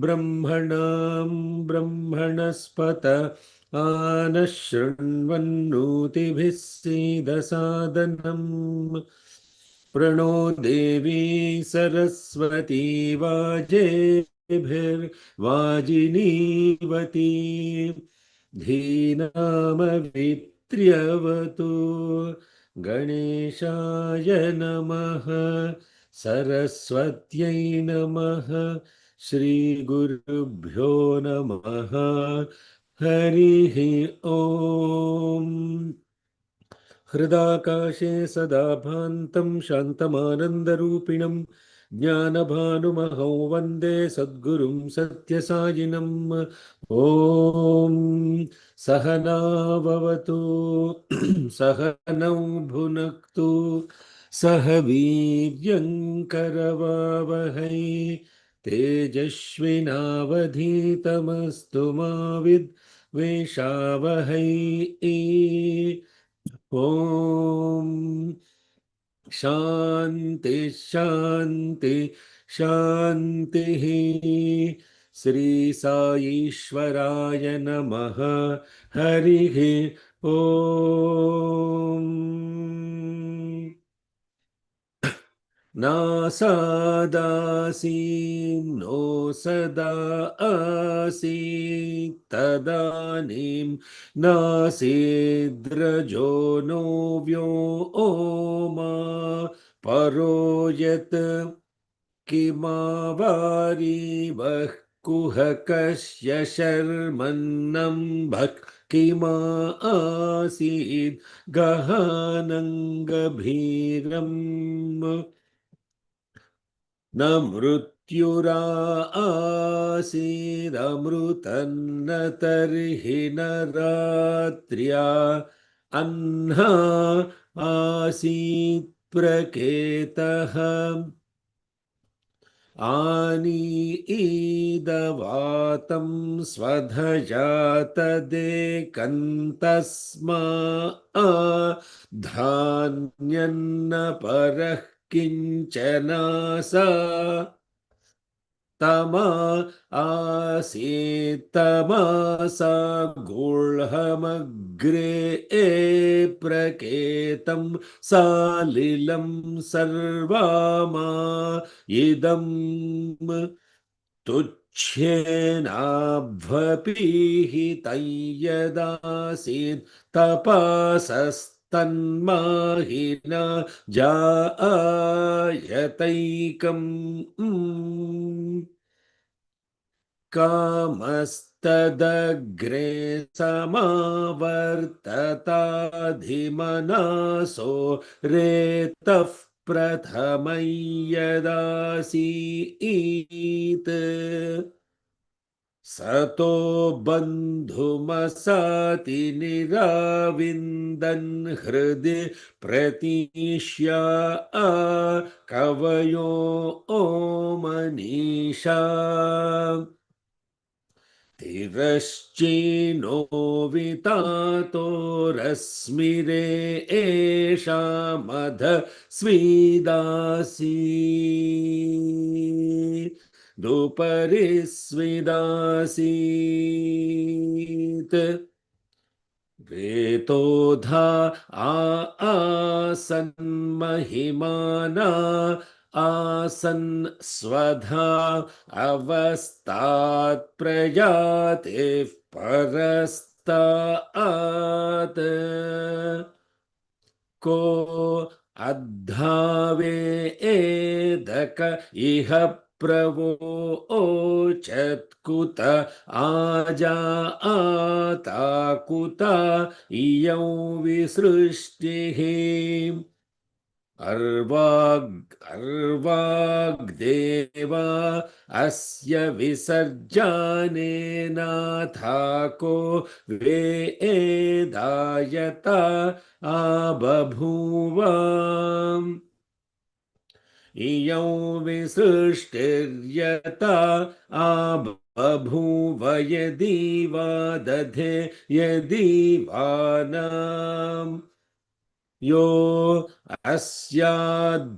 ब्रह्मणां ब्रह्मणस्पत आनशृण्वन्नोतिभिः सीदसादनम् प्रणो देवी सरस्वती वाजेभिर्वाजिनीवती धीनामवित्र्यवतु गणेशाय नमः सरस्वत्यै नमः श्रीगुरुभ्यो नमः हरिः ओम् हृदाकाशे सदा भान्तं शान्तमानन्दरूपिणं ज्ञानभानुमहौ वन्दे सद्गुरुं सत्यसायिनम् ॐ सहना भवतु सहनौ भुनक्तु सह वीर्यङ्करवावहै तेजस्विनावधीतमस्तु मा विद्विषावहै ॐ शान्ति शान्ति शान्तिः श्री साईश्वराय नमः हरिः ॐ नासादासीन्नो सदा आसीत् तदानीं नासीद्रजो नो व्योमा परो यत् किमावारीवः कुहकस्य शर्मन्नं भक् किमा आसीत् गहानं गभीरम् न मृत्युरा आसीदमृतन्न तर्हि न रात्र्या अह्ना आसीत् प्रकेतः आनीदवातं स्वधया तदेकन्तस्मा धान्यन्न परः किञ्चनासा तमा आसीत्तमासा गूढमग्रे प्रकेतं सालिलं सर्वामा इदं तुच्छ्येनाभ्वपीहितं यदासीत् तपसस्तन्माहिना जायतैकम् कामस्तदग्रे समावर्तताधिमनासो रेतः प्रथमं यदासीत् सतो बन्धुमसाति निराविन्दन् हृदि प्रतीष्या कवयो मनीषा तिरश्चीनो वितातोरस्मिरे एषा स्वीदासी दुपरि स्विदासीत् वेतोधा आसन्महिमाना आसन् स्वधा अवस्थात् प्रयातेः परस्तात् को अद्धावे एदक इह प्रवोचत्कुत आजाताकुत इयं विसृष्टिः अर्वाग्देवा अस्य विसर्जनेनाथाको वेदायता आबभूव इयं विसृष्टिर्यता आबभूव यदि वा दधे यदि वा नाम यो अस्याध्यक्षः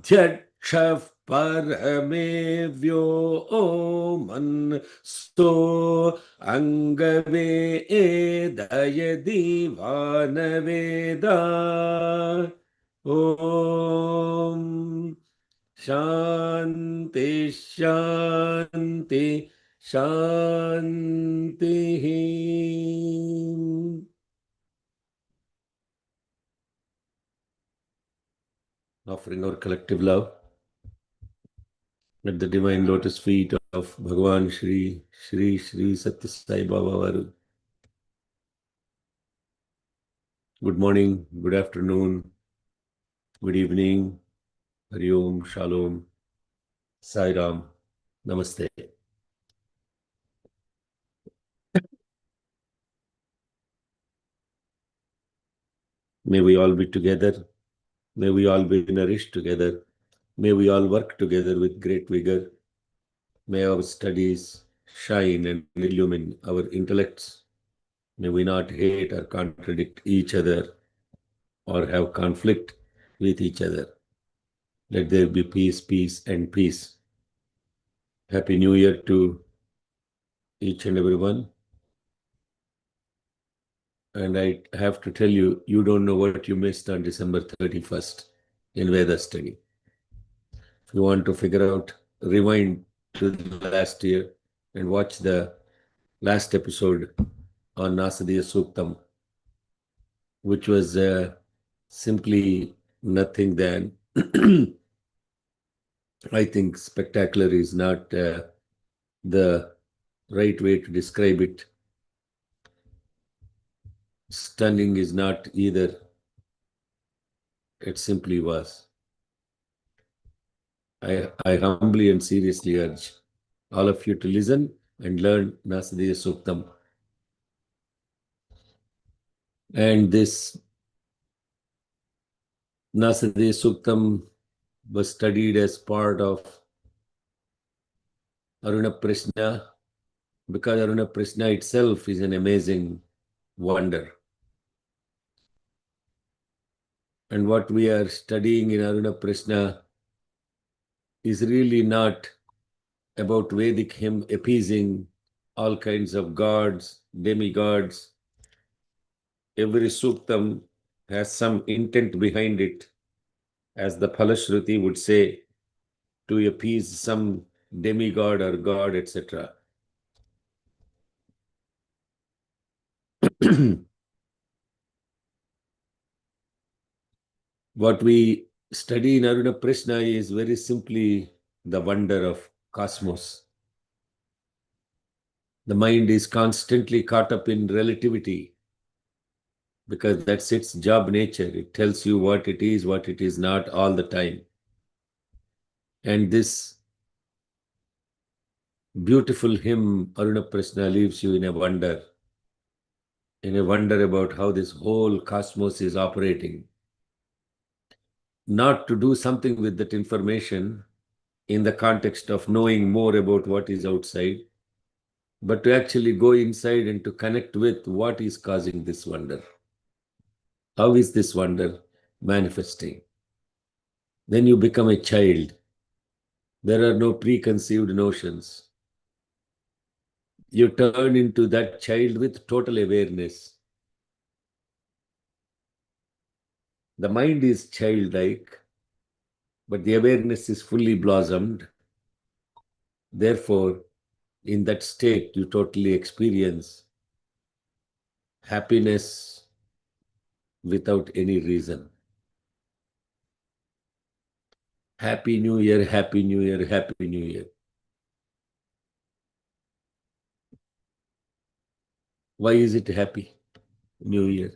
परमेव्यो मन सो अंगवेदयदि वानवेदा ओम शांति शांति शांति। Offering our collective love at the divine lotus feet of Bhagavan Shri Satya Sai Baba Varu. Good morning, good afternoon, good evening, Hari Om, Shalom, Sai Ram, Namaste. May we all be together. May we all be nourished together. May we all work together with great vigor. May our studies shine and illumine our intellects. May we not hate or contradict each other or have conflict with each other. Let there be peace, peace, and peace. Happy New Year to each and everyone. And I have to tell you, you don't know what you missed on December 31st in Veda study. If you want to figure out, rewind to the last year and watch the last episode on Nasadiya Suktam, which was simply nothing than, I think spectacular is not the right way to describe it. Stunning is not either. It simply was. I humbly and seriously urge all of you to listen and learn Nasadiya Suktam. And this Nasadiya Suktam was studied as part of Aruna Prishna, because Aruna Prishna itself is an amazing wonder. And what we are studying in Aruna Prishna is really not about Vedic hymn appeasing all kinds of gods, demigods. Every suktam has some intent behind it, as the Phalashruti would say, to appease some demigod or god, etc. What we study in Aruna Prishna is very simply the wonder of cosmos. The mind is constantly caught up in relativity because that's its job nature. It tells you what it is not all the time. And this beautiful hymn, Aruna Prishna, leaves you in a wonder about how this whole cosmos is operating. Not to do something with that information in the context of knowing more about what is outside, but to actually go inside and to connect with what is causing this wonder. How is this wonder manifesting? Then you become a child. There are no preconceived notions. You turn into that child with total awareness. The mind is childlike, but the awareness is fully blossomed. Therefore, in that state, you totally experience happiness without any reason. Happy New Year, Happy New Year, Happy New Year. Why is it Happy New Year?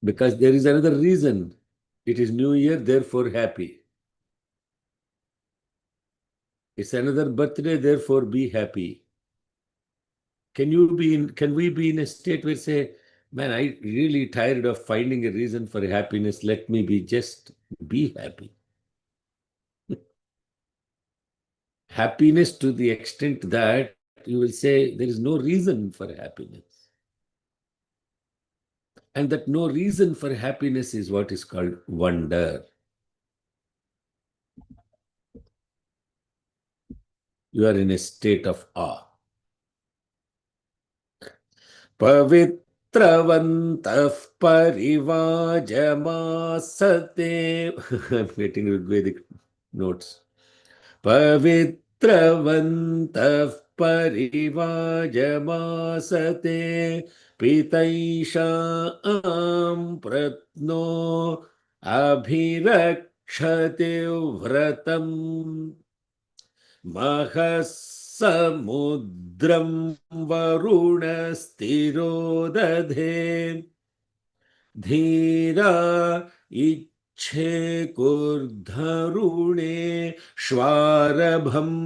Because there is another reason. It is New Year, therefore happy. It's another birthday, therefore be happy. Can we be in a state where say, man, I really tired of finding a reason for happiness. Let me just be happy. Happiness to the extent that you will say there is no reason for happiness. And that no reason for happiness is what is called wonder. You are in a state of awe. Pavitravantah parivajamaasate. I'm getting Vedic notes. Pavitravantah parivajamaasate pitaisham pratno abhirakshate vratam mahassamudram varunasthiro धीरा इच्छे कुर्धरुणे श्वारभम्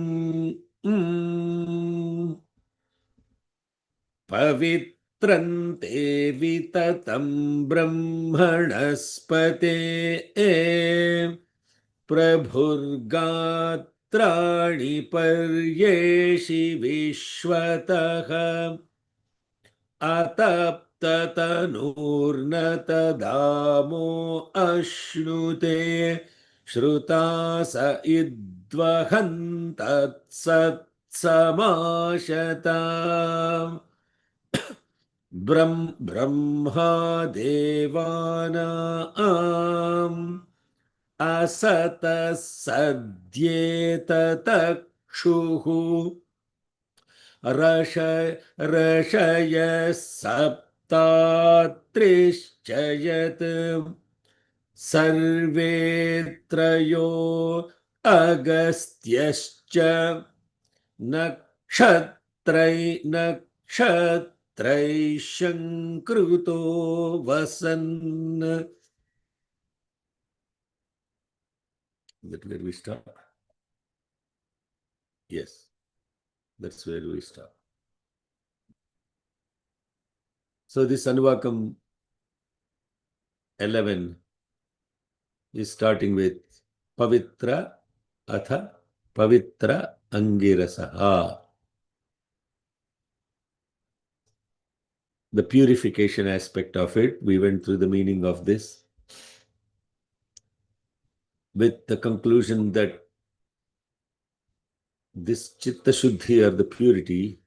पवित्रन्ते विततं ब्रह्मणस्पते प्रभुर्गात्राणि पर्येषि विश्वतः अतप्ततनूर्न तदामो अश्नुते श्रुतास इद्वहन्तत्सत्समाशता ब्रह्मा देवानाम् असतः सद्येततक्षुः ऋषय सप्तात्रिश्च यत् सर्वे त्रयो अगस्त्यश्च नक्षत्रैः शङ्कृतो वसन्. That where we stop? Yes, that's where we stop. So this Anuvakam 11 is starting with Pavitra Atha Pavitra Angirasaha. The purification aspect of it, we went through the meaning of this with the conclusion that this Chitta Shuddhi or the purity,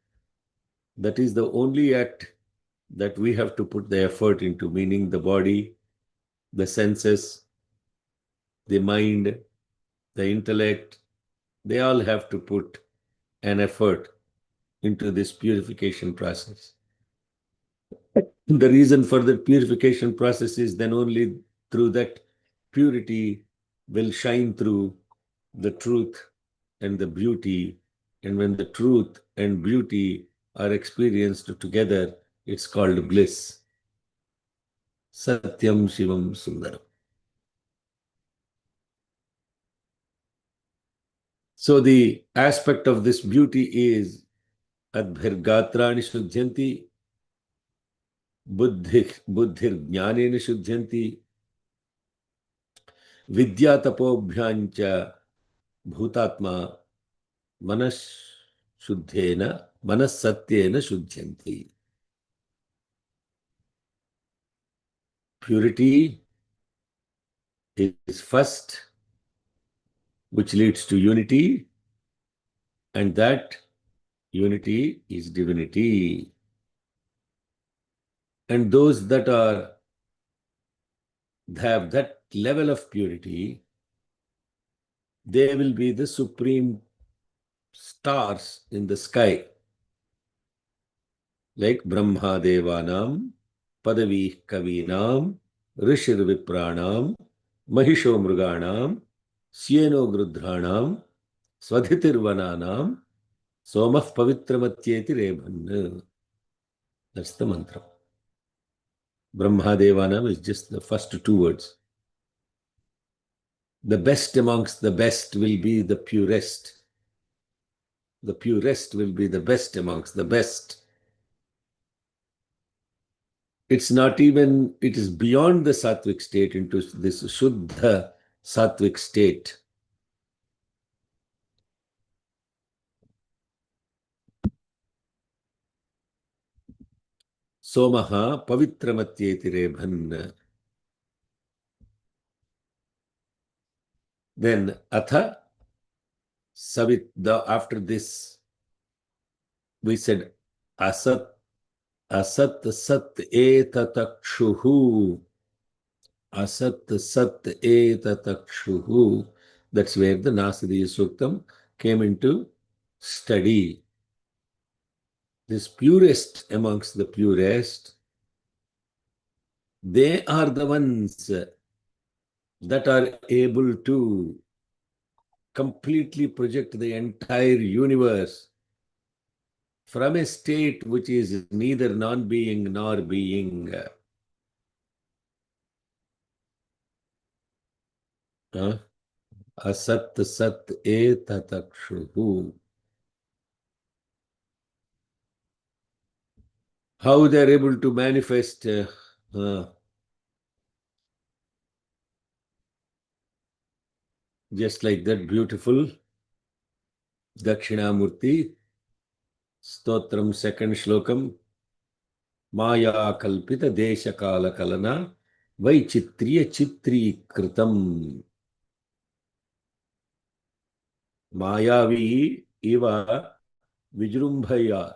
that is the only act that we have to put the effort into, meaning the body, the senses, the mind, the intellect, they all have to put an effort into this purification process. The reason for the purification process is then only through that purity will shine through the truth and the beauty. And when the truth and beauty are experienced together, it's called bliss. Satyam Shivam Sundaram. So the aspect of this beauty is Adbhirgatrani Shuddhyanti, Buddhir Jnaneni Shuddhyanti, Vidya Tapobhyancha Bhutatma Manas Shuddhena Manas Satyena Shuddhyanti. Purity is first, which leads to unity, and that unity is divinity. And those that have that level of purity, they will be the supreme stars in the sky, like Brahma Devanam, Padavi Kavinam, Rishir Vipranam, Mahisho Mruganam, Syeno Grudranam, Swadhitirvananam, Somah Pavitramatyeti Rebhan. That's the mantra. Brahma Devanam is just the first two words. The best amongst the best will be the purest. The purest will be the best amongst the best. It's not even, it is beyond the sattvic state into this Shuddha sattvic state. Somaha Pavitramatyeti Rebhan. Then Atha After this, we said asat, asat sat etatakshuhu. Asat sat etatakshuhu. That's where the Nasadiya Suktam came into study. This purest amongst the purest, they are the ones that are able to completely project the entire universe from a state which is neither non-being nor being. Asat sat etatakshuhu. How they are able to manifest just like that beautiful Dakshinamurti Stotram second shlokam. Maya kalpita desha kala kalana vaichitriya chitri kritam. Mayavi iva vijrumbhaya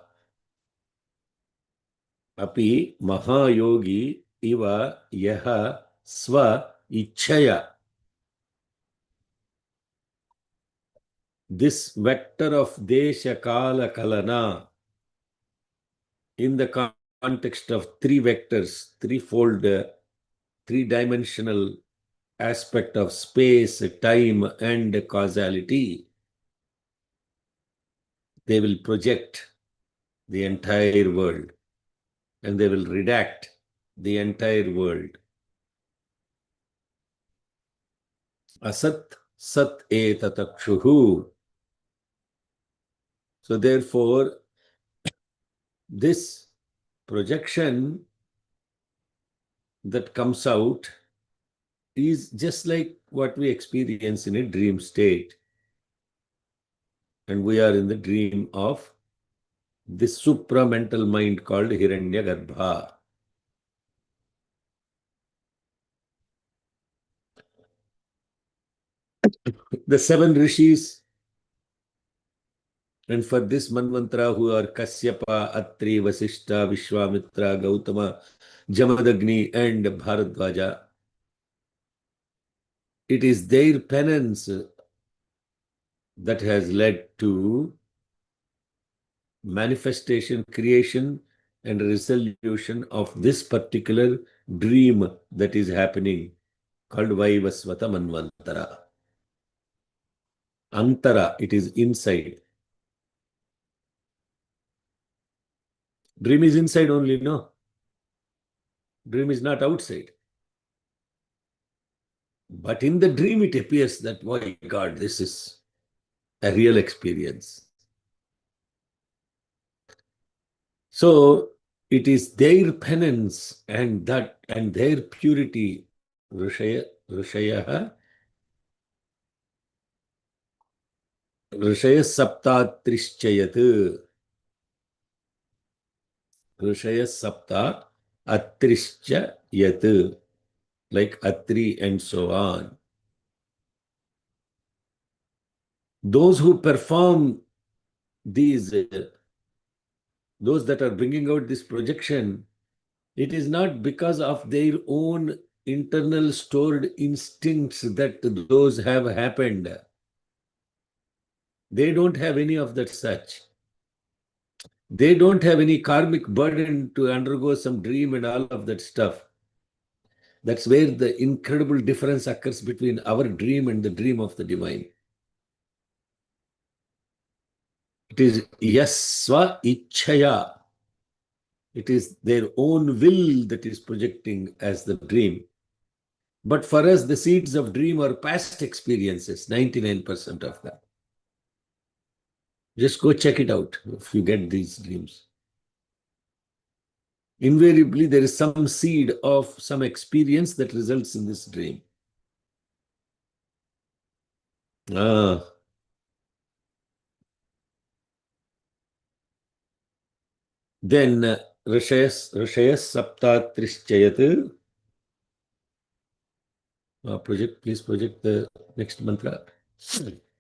api mahayogi iva yaha swa ichaya. This vector of desha kala kalana in the context of three vectors, threefold, three-dimensional aspect of space, time, and causality, they will project the entire world and they will redact the entire world. Asat sat etatakshuhu. So therefore, this projection that comes out is just like what we experience in a dream state. And we are in the dream of this supramental mind called Hiranyagarbha. The seven rishis, and for this Manvantara, who are Kasyapa, Atri, Vasishta, Vishwamitra, Gautama, Jamadagni, and Bharadwaja, it is their penance that has led to manifestation, creation, and resolution of this particular dream that is happening, called Vaivasvata Manvantara. Antara, it is inside. Dream is inside only, no? Dream is not outside. But in the dream, it appears that, my God, this is a real experience. So it is their penance and their purity, Rishaya Saptatrischayat. Rishaya Sapta Atrischayat, like Atri and so on. Those who perform these, those that are bringing out this projection, it is not because of their own internal stored instincts that those have happened. They don't have any of that such. They don't have any karmic burden to undergo some dream and all of that stuff. That's where the incredible difference occurs between our dream and the dream of the divine. It is yasva ichaya. It is their own will that is projecting as the dream. But for us, the seeds of dream are past experiences, 99% of them. Just go check it out if you get these dreams. Invariably, there is some seed of some experience that results in this dream. Then Rishayas Saptatrischayat. Please project the next mantra.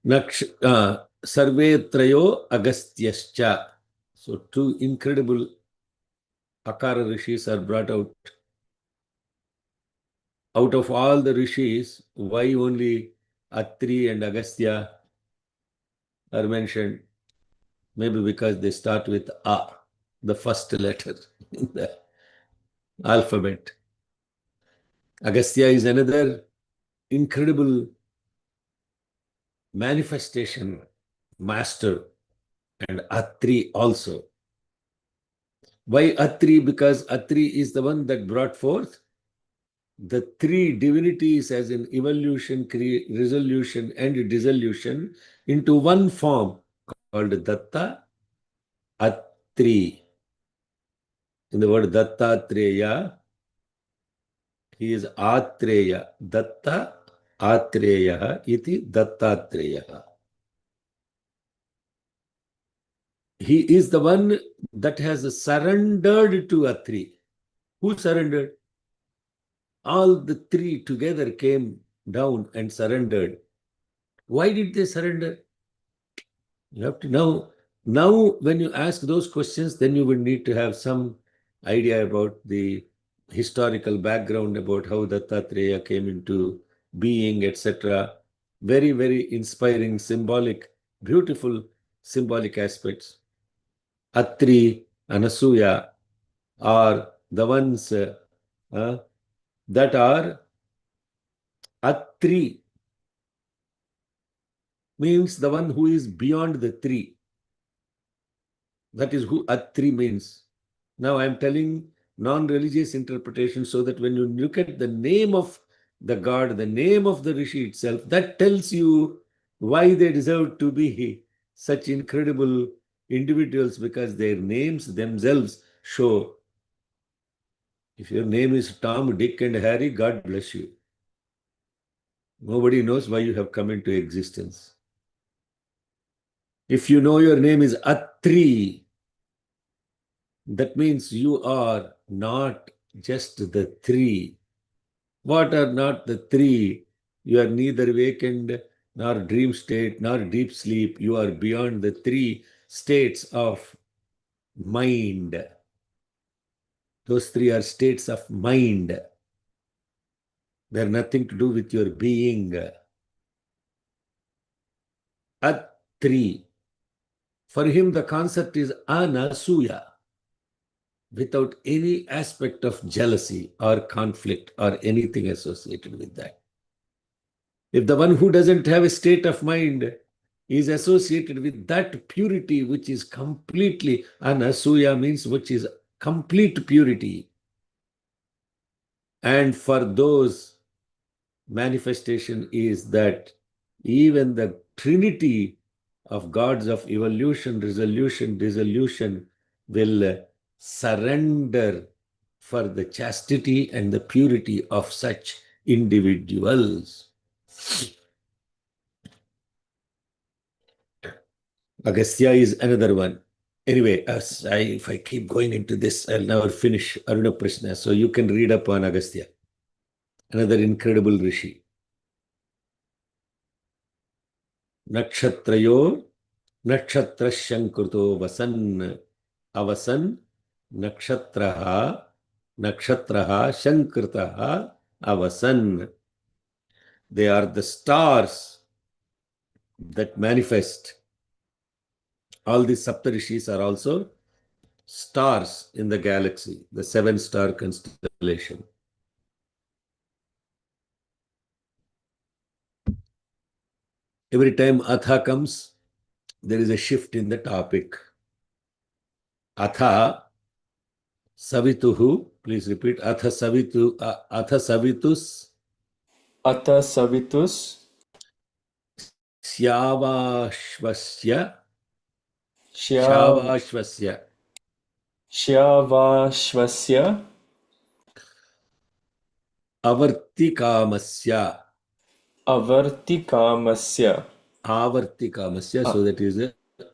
Sarve Trayo Agastyascha. So two incredible Akara rishis are brought out. Out of all the rishis, why only Atri and Agastya are mentioned? Maybe because they start with A, the first letter in the alphabet. Agastya is another incredible manifestation master, and Atri also. Why Atri? Because Atri is the one that brought forth the three divinities as in evolution, resolution, and dissolution into one form called Datta Atri. In the word Dattatreya, he is Atreya. Datta Atreya iti Dattatreya. He is the one that has surrendered to Atri. Who surrendered? All the three together came down and surrendered. Why did they surrender? You have to know. Now, when you ask those questions, then you will need to have some idea about the historical background about how Dattatreya came into being, etc. Very, very inspiring, symbolic, beautiful symbolic aspects. Atri, Anasuya are the ones that are Atri, means the one who is beyond the three. That is who Atri means. Now I am telling non-religious interpretation so that when you look at the name of the god, the name of the Rishi itself, that tells you why they deserve to be such incredible individuals, because their names themselves show. If your name is Tom, Dick, and Harry, God bless you. Nobody knows why you have come into existence. If you know your name is Atri, that means you are not just the three. What are not the three? You are neither awakened nor dream state nor deep sleep. You are beyond the three states of mind. Those three are states of mind. They are nothing to do with your being. Atri. For him, the concept is anasuya, without any aspect of jealousy or conflict or anything associated with that. If the one who doesn't have a state of mind is associated with that purity, which is completely, anasuya means which is complete purity. And for those, manifestation is that even the trinity of gods of evolution, resolution, dissolution will surrender for the chastity and the purity of such individuals. Agastya is another one. Anyway, if I keep going into this, I'll never finish Aruna Prashna. So you can read up on Agastya, another incredible rishi. Nakshatrayo Nakshatra Shankruto Vasan Avasan Nakshatraha Shankritaha Avasan. They are the stars that manifest. All these Saptarishis are also stars in the galaxy, the 7-star constellation. Every time Atha comes, there is a shift in the topic. Atha Savituhu, please repeat. Atha Savitus. Atha Savitus. Shyavashvasya. Shyavashvasya. Avartikamasya. Avartikamasya. So that is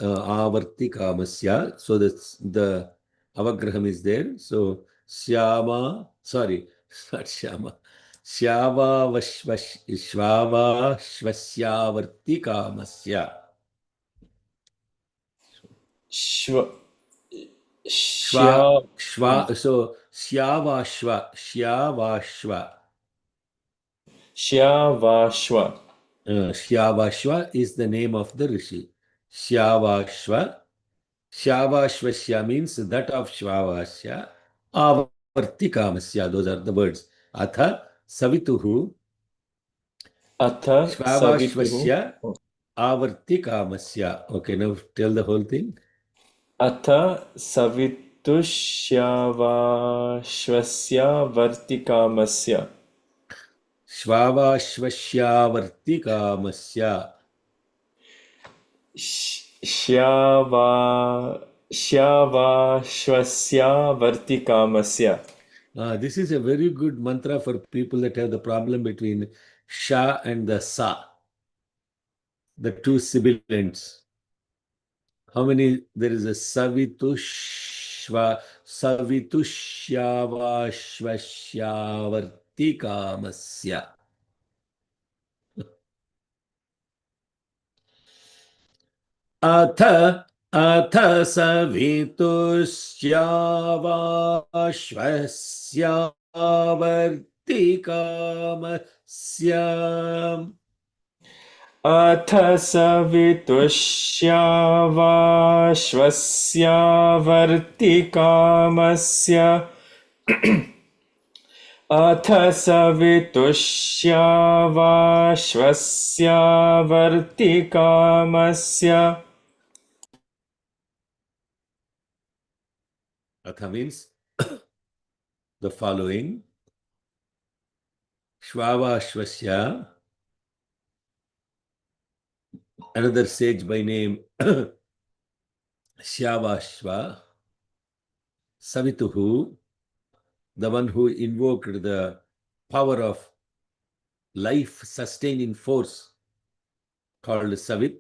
Avartikamasya. So that's the Avagraham is there. So Shyama, sorry, not Shyama. श्वावाश्वस्यावर्तिकामस्य. Shva, Shva, Shya, shva, so Shyavashva. Shyavashva. Shyavashva is the name of the rishi. Shyavashva. Shyavashvasya means that of Shvavasya. Avartikamasya. Those are the words. Atha Savituhu. Atha Savituhu. Shvavashvasya Avartikamasya. Okay, now tell the whole thing. Atha Savitushyavarshvasya Vartikamasya. Shvavashvasya Shyavashvasya Vartikamasya. This is a very good mantra for people that have the problem between Sha and the Sa, the two sibilants. How many? There is a Savitushyavashvasyavartikamasya. अथ अथ सवितुश्चावाश्वस्यावर्तिकामस्य. अथ सवितुष्यावाश्वस्या वर्तिकामस्य. अथ सवितुष्यावाश्वस्या वर्तिकामस्य. Atha means the following. Shvavashvasya, another sage by name Shyavashva, Savituhu, the one who invoked the power of life-sustaining force called Savit,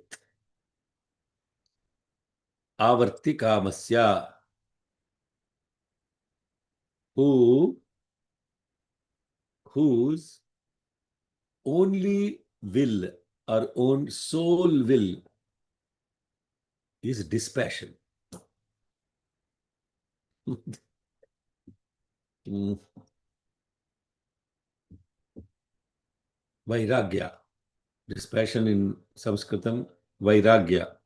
Avartikamasya, whose only will or own sole will is dispassion. Vairagya. Dispassion in Sanskritam, Vairagya.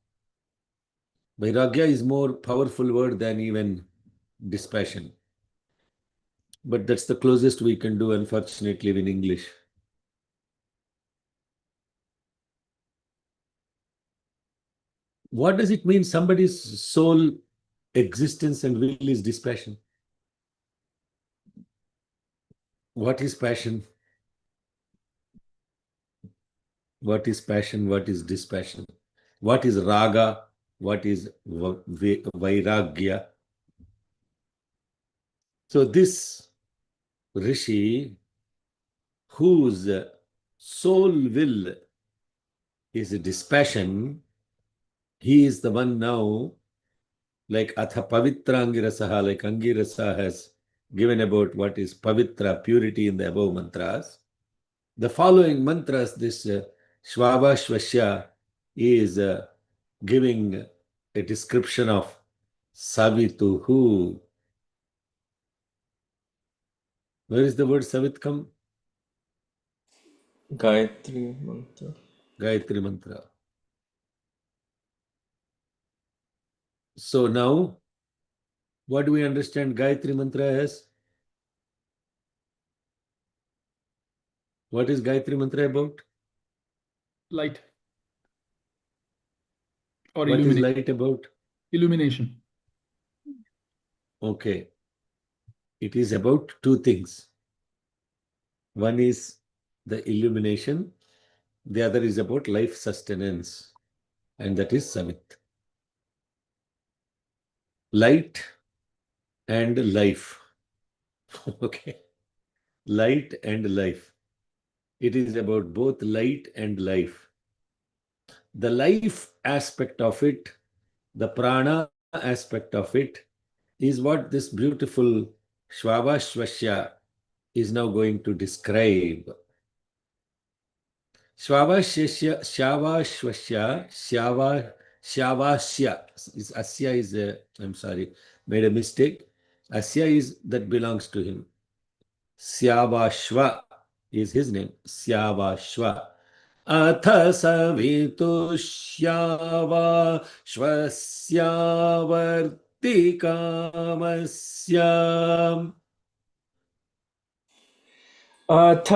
Vairagya is more powerful word than even dispassion. But that's the closest we can do, unfortunately, in English. What does it mean somebody's sole existence and will is dispassion? What is passion? What is passion? What is dispassion? What is raga? What is vairagya? So this rishi, whose sole will is dispassion, he is the one now, like Atha Pavitra Angirasaha, like Angirasa has given about what is Pavitra, purity in the above mantras. The following mantras, this Shvavashvasya is giving a description of Savituhu. Where is the word Savit come? Gayatri mantra. Gayatri mantra. So now, what do we understand Gayatri mantra as? What is Gayatri mantra about? Light. Or What is illumination. light about? Illumination. Okay. It is about two things. One is the illumination, the other is about life sustenance, and that is Savit. Light and life. Okay. Light and life. It is about both light and life. The life aspect of it, the prana aspect of it, is what this beautiful Shvavashvasya is now going to describe. Shvavashya, Shavashvasya, Shavasya. Asya is, I'm sorry, made a mistake. Asya is that belongs to him. Syavashva is his name. Syavashva. अथ सवितुष्यावाश्वस्यावर्तिकामस्य अथ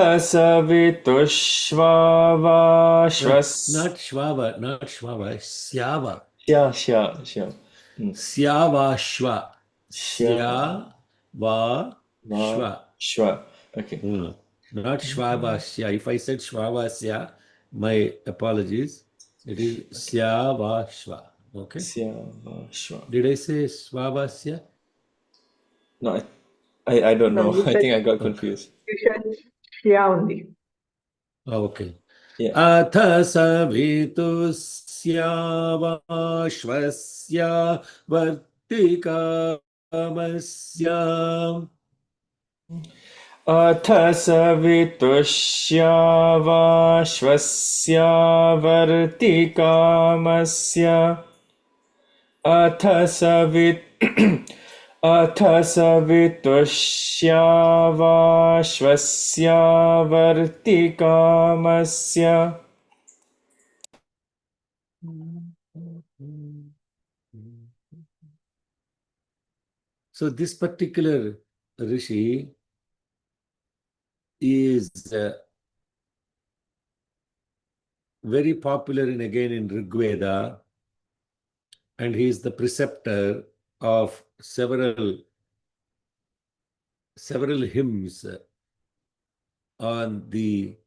not shvava, syava. Shya. Syavashva. Shya. Syavashva. Shwa. Okay. Not shvavasya. If I said shvavasya, my apologies. It is syavashva. Okay. Shwa. Did I say shvavasya? No, I don't No, know. you I said- think I got confused. You said Shia only. Okay. Yeah. अथ सवितुस्यावाश्वस्य वर्तिकामस्य अथ सवितुष्यावाश्वस्यावर्तिकामस्य अथ सवितुष्यावाश्वस्यावर्तिकामस्य So this particular Rishi is very popular again in Rig Veda, and he is the preceptor of several hymns on the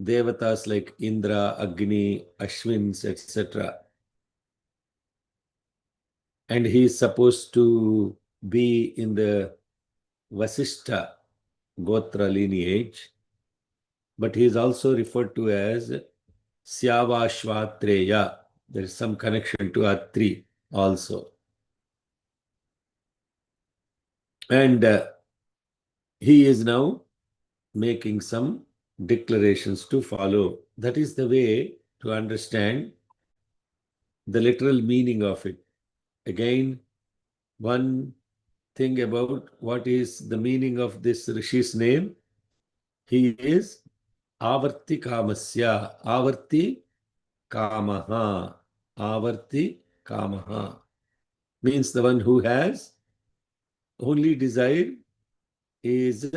devatas like Indra, Agni, Ashwins, etc. And he is supposed to be in the Vasishtha Gotra lineage, but he is also referred to as Syavashvatreya. There is some connection to Atri also. And he is now making some declarations to follow. That is the way to understand the literal meaning of it. Again, one thing about what is the meaning of this Rishi's name. He is Avarti Kamasya. Avarti Kamaha. Avarti Kamaha means the one who has only desire is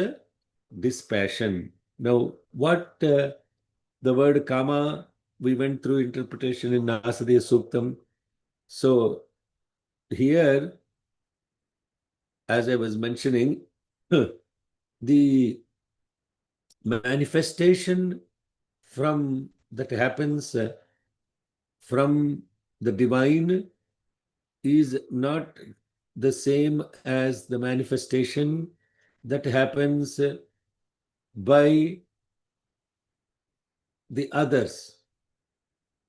dispassion. Now, what the word Kama, we went through interpretation in Nasadya Suktam. So here, as I was mentioning, the manifestation from that happens from the divine is not the same as the manifestation that happens by the others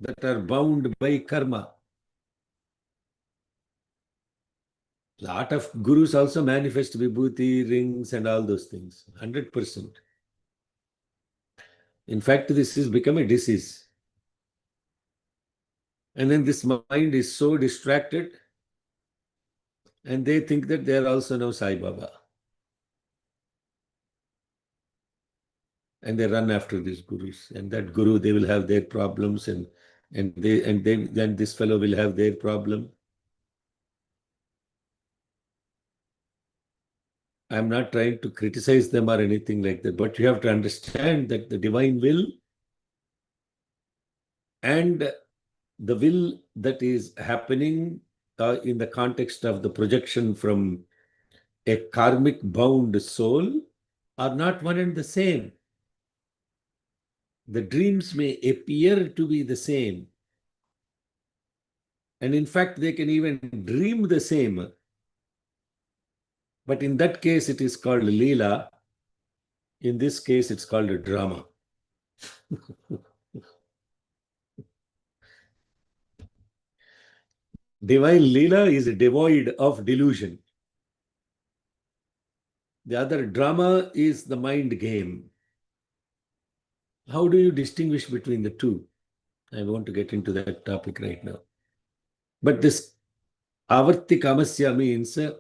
that are bound by karma. A lot of gurus also manifest vibhuti, rings, and all those things, 100%. In fact, this has become a disease. And then this mind is so distracted, and they think that they are also now Sai Baba. And they run after these gurus. And that guru, they will have their problems, and then this fellow will have their problem. I'm not trying to criticize them or anything like that, but you have to understand that the divine will and the will that is happening in the context of the projection from a karmic bound soul are not one and the same. The dreams may appear to be the same. And in fact, they can even dream the same. But in that case, it is called Leela. In this case, it's called a drama. Divine Leela is devoid of delusion. The other drama is the mind game. How do you distinguish between the two? I want to get into that topic right now. But this avarti kamasya means the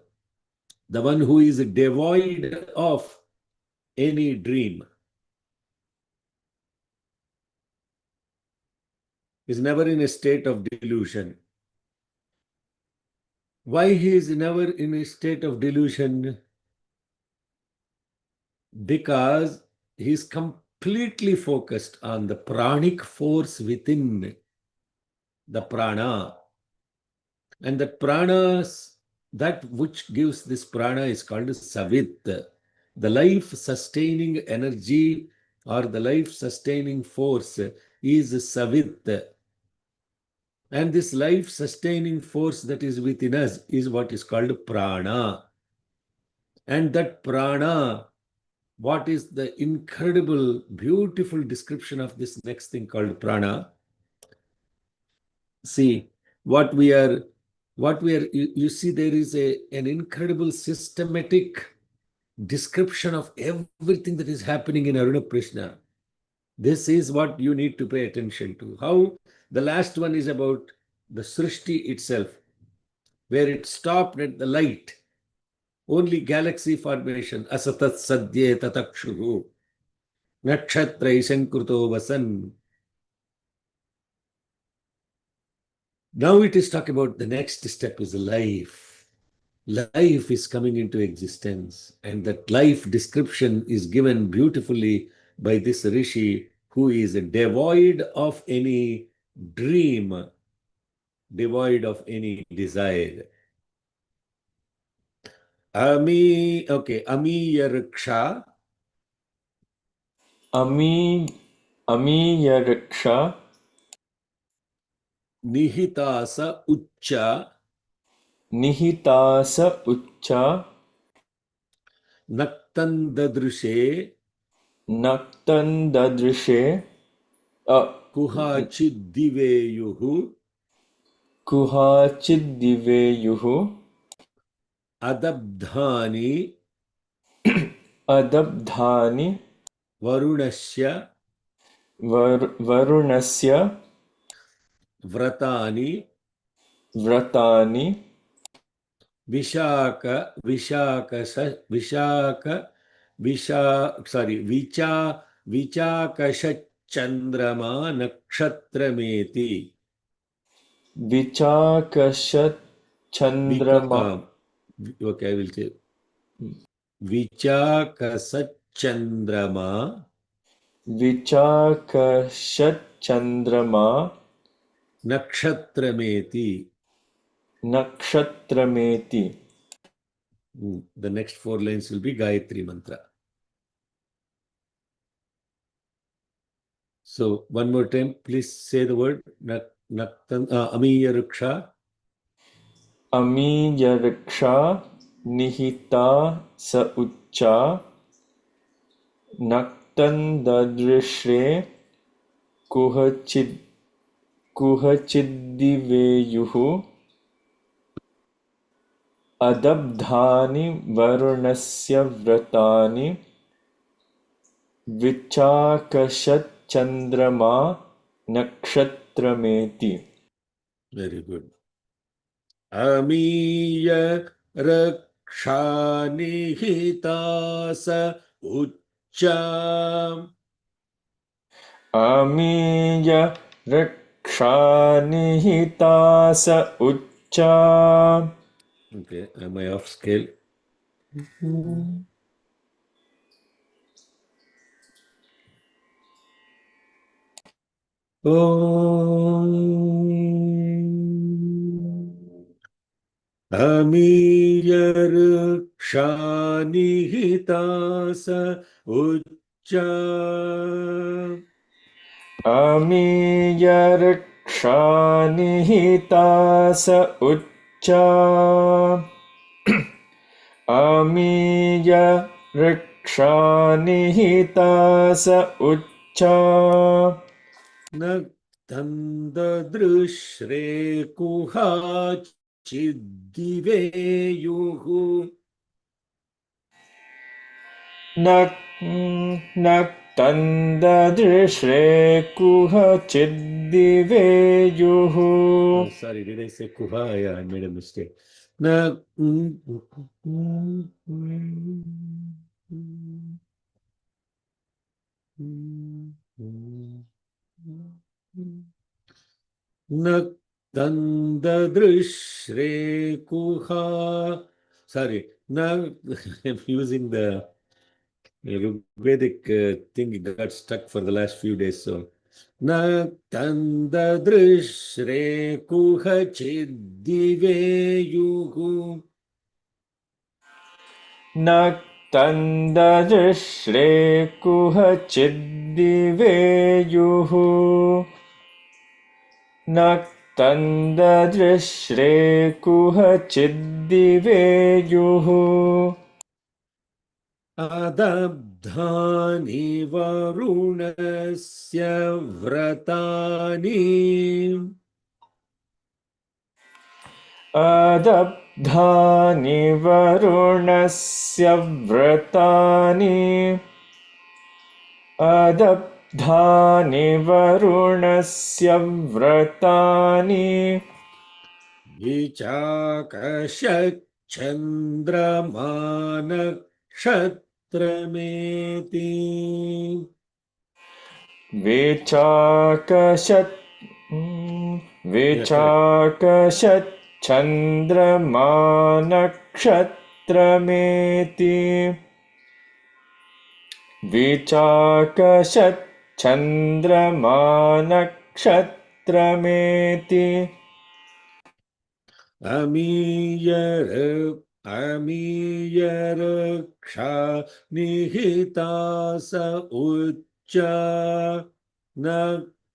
one who is devoid of any dream, is never in a state of delusion. Why he is never in a state of delusion? Because he is completely focused on the pranic force within the prana. And that pranas, that which gives this prana is called savit. The life-sustaining energy or the life-sustaining force is savit. And this life-sustaining force that is within us is what is called prana. And that prana, what is the incredible, beautiful description of this next thing called prana? See, you see, there is an incredible systematic description of everything that is happening in Aruna Prishna. This is what you need to pay attention to. How the last one is about the Srishti itself, where it stopped at the light. Only galaxy formation. Asatat sadye tatakshuhu. Nakshatra isankruto vasan. Now it is talking about the next step is life. Life is coming into existence, and that life description is given beautifully by this Rishi, who is devoid of any dream, devoid of any desire. Ami Yaraksha. Amiyariksha. Nihitasa Ucha. Nihitasa Ucha. Naktandadrishe. Naktandadrishe. Kuhachidiveyuhu. Kuhachidiveyuhu. Adabdhani. Adabdhani. Varunasya. Varunasya. Vratani. Vratani. Vishaka Vichakasha Chandrama Nakshatrameti. Vichakashat Chandrama. Okay, I will say Vichakasha Chandrama. Vichakashat Chandrama. Nakshatrameti. Nakshatrameti. The next 4 lines will be Gayatri Mantra. So, one more time, please say the word Amiyaruksha. Amiyariksha. Nihita sa ucha. Naktandadrishe. Kuhachidiveyuhu. Adabdhani varunasya vratani. Vichakashat chandrama nakshatrameti. Very good. Amiya raksha nihitasa ucha. Amiya rakshani sa ucha. Okay, am I off scale? Amiya raksha nihitasa ucha. Amiya rakshani sa ucha. Amiya rakshani sa ucha. Naktandadrishre kuhachidiveyuhu. न तन्ददृश्रे कुहचिद्दिवेयुः Oh, sorry, did I say kuha? Yeah, I made a mistake. Na, na tandadrishre kuha. Sorry, now I'm using the Vedic thing got stuck for the last few days. So, na tandadrishre kuha chiddiveyuhu. न तन्ददृश्रे कुहचिद्दिवेयुः न तन्ददृश्रे कुहचिद्दिवेयुः अदब्धानि वरुणस्य व्रतानि अदब्धानि वरुणस्य व्रतानि अदब्धानि वरुणस्य व्रतानि विचाकशच्छन्द्रमानक्षत्रमेति वेचाकशत् वेचाकशच्छन्द्रमानक्षत्रमेति वेचाकशच्छन्द्रमानक्षत्रमेति अमीयरक्षा निहिता स उच्च न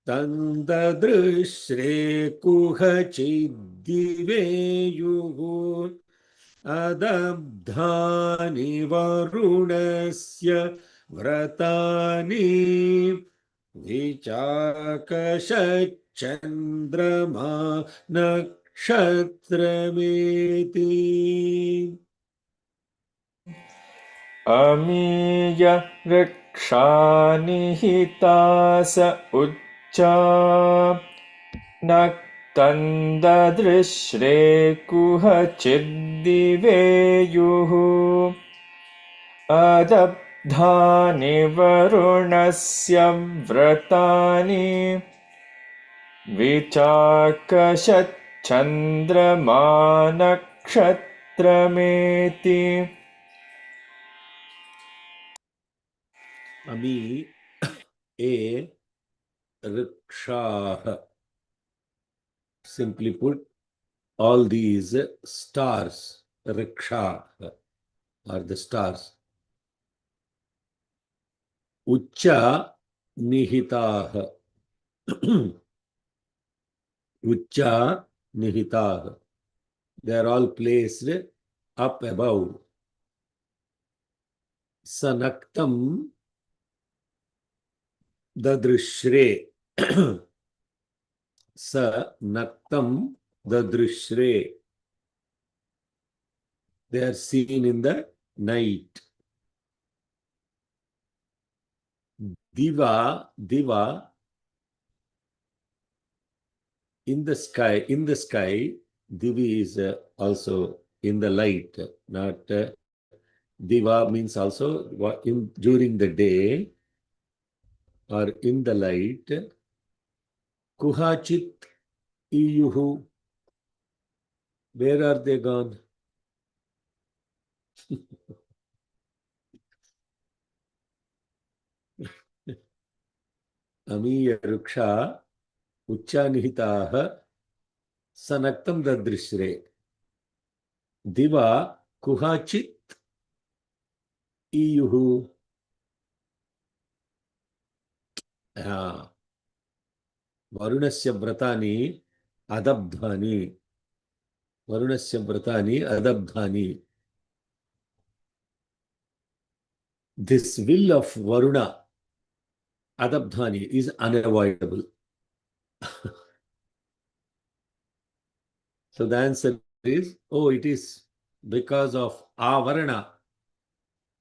तन्ददृश्रे कुहचिद्दिवेयुः अदब्धानि वरुणस्य व्रतानि विचाकशच्छन्द्रमा नक्षत्रमेति अमीय वृक्षानिहिता स उच्चा न तन्ददृश्रे कुहचिद्दिवेयुः अदब्धानि वरुणस्य व्रतानि विचाकशच्छन्द्रमानक्षत्रमेति अमी ए Rikshah. Simply put, all these stars, Riksha, are the stars. Ucha Nihitah. Ucha Nihitah. They are all placed up above. Sanaktam Dadrishre. Sanaktam Dadrishre. They are seen in the night. Diva, in the sky, Divi is also in the light, not Diva means also during the day or in the light. Kuhachit iyuhu, where are they gone? Amiya ruksha uchanihitaha sanaktam dadrishre. Diva kuhachit iyuhu. Varunasya vratani adabdhani. Varunasya vratani adabdhani. This will of Varuna, adabdhani, is unavoidable. So the answer is, it is because of avarana,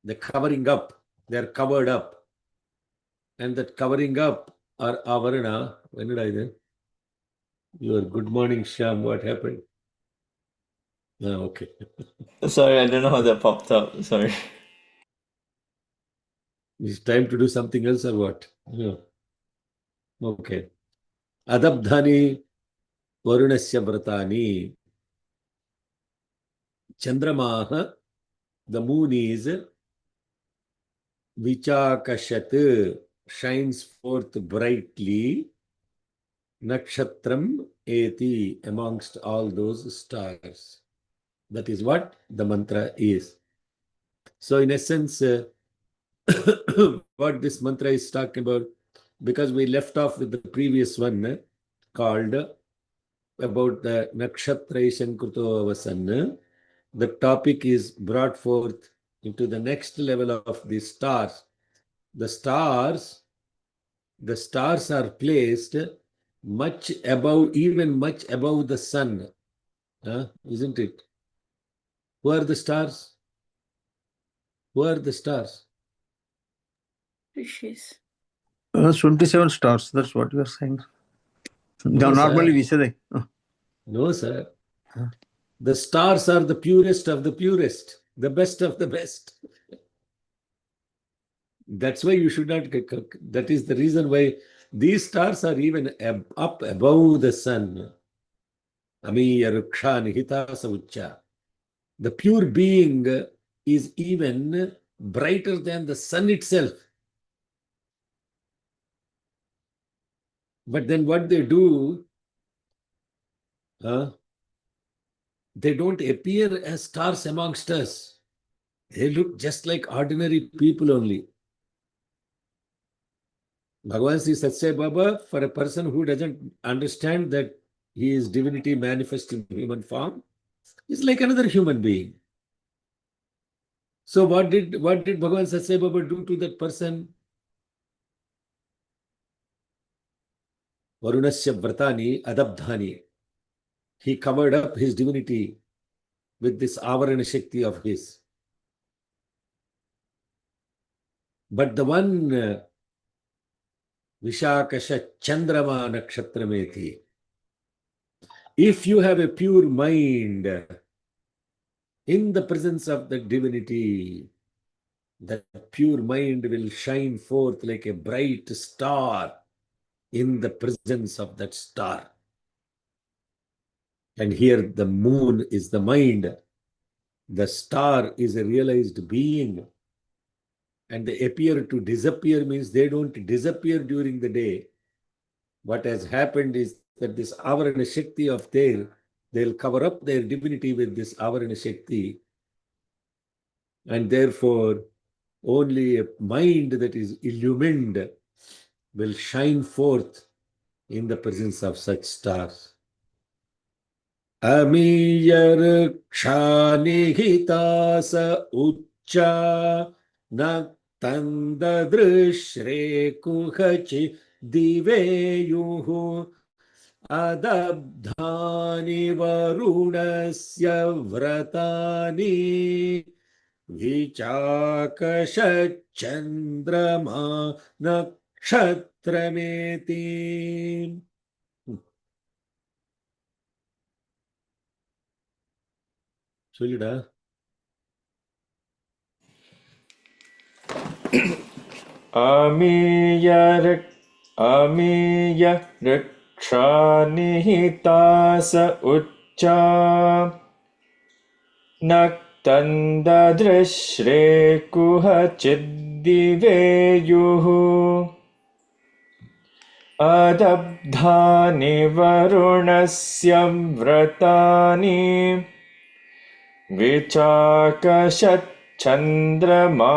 the covering up They are covered up. And that covering up are avarana. When did I do? Your good morning, Sham. What happened? Oh, okay. Sorry, I don't know how that popped up. Sorry. It's time to do something else or what? Yeah. Okay. Adabdhani Varunasya Vratani. Chandramaha, the moon is Vichakashat, shines forth brightly. Nakshatram eti, amongst all those stars. That is what the mantra is. So, in essence, what this mantra is talking about, because we left off with the previous one called about the Nakshatra Shankurto Avasan, the topic is brought forth into the next level of the stars. The stars are placed much above, even much above the sun, isn't it? Who are the stars? Who are the stars? Rishis. 27 stars. That's what you are saying. No, Normally sir. we say that. No, sir. The stars are the purest of the purest, the best of the best. That's why you should not. That is the reason why these stars are even up above the sun. Amiya Ruksha Nihita Saucha. The pure being is even brighter than the sun itself. But then what they do, they don't appear as stars amongst us. They look just like ordinary people only. Bhagavan Sri Satsai Baba, for a person who doesn't understand that he is divinity manifest in human form, is like another human being. So what did Bhagavan Satsai Baba do to that person? Varunasya Vratani Adabdhani. He covered up his divinity with this Avarana Shakti of his. But the one Vishakasha Chandrama Nakshatra, if you have a pure mind in the presence of the divinity, that pure mind will shine forth like a bright star in the presence of that star. And here the moon is the mind. The star is a realized being. And they appear to disappear means they don't disappear during the day. What has happened is that this Avarana Shakti of they'll cover up their divinity with this Avarana Shakti. And therefore, only a mind that is illumined will shine forth in the presence of such stars. Amiyar Kshanihitasa Ucha Naktandadrishre Kuhachi Diveyuhu Adabdhani Varunasya Vratani Vichakasha Nakshatrameti. சொல்லிடா. अमीय रक्षानिहितास उच्चा नक्तन्ददृश्रे कुहचिद्दिवेयुः अदब्धानि वरुणस्य व्रतानि विचाकशच्चन्द्रमा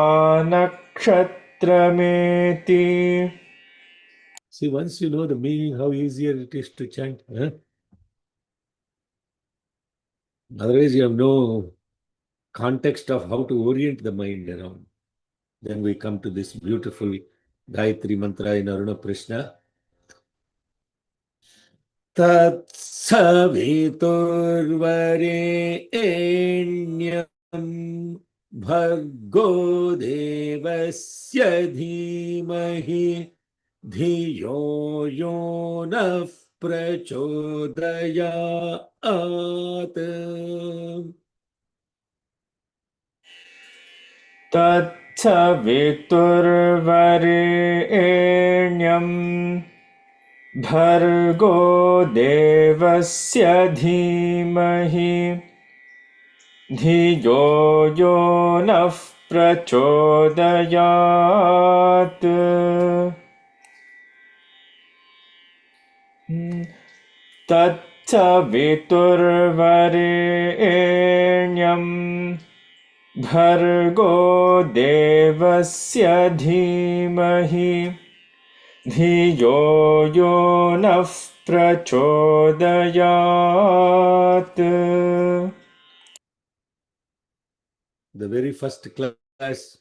नक्षत्रमेति. See, once you know the meaning, how easier it is to chant. Otherwise, you have no context of how to orient the mind around. Then we come to this beautiful Gayatri mantra in Aruna Prishna. Tat saviturvarenyam भर्गो देवस्य धीमहि धियो यो नः प्रचोदयात् तत्सवितुर्वरेण्यं भर्गो देवस्य धीमहि धियो यो नः प्रचोदयात् तत्सवितुर्वरेण्यं भर्गो देवस्य धीमहि धियो यो नः प्रचोदयात्. The very first class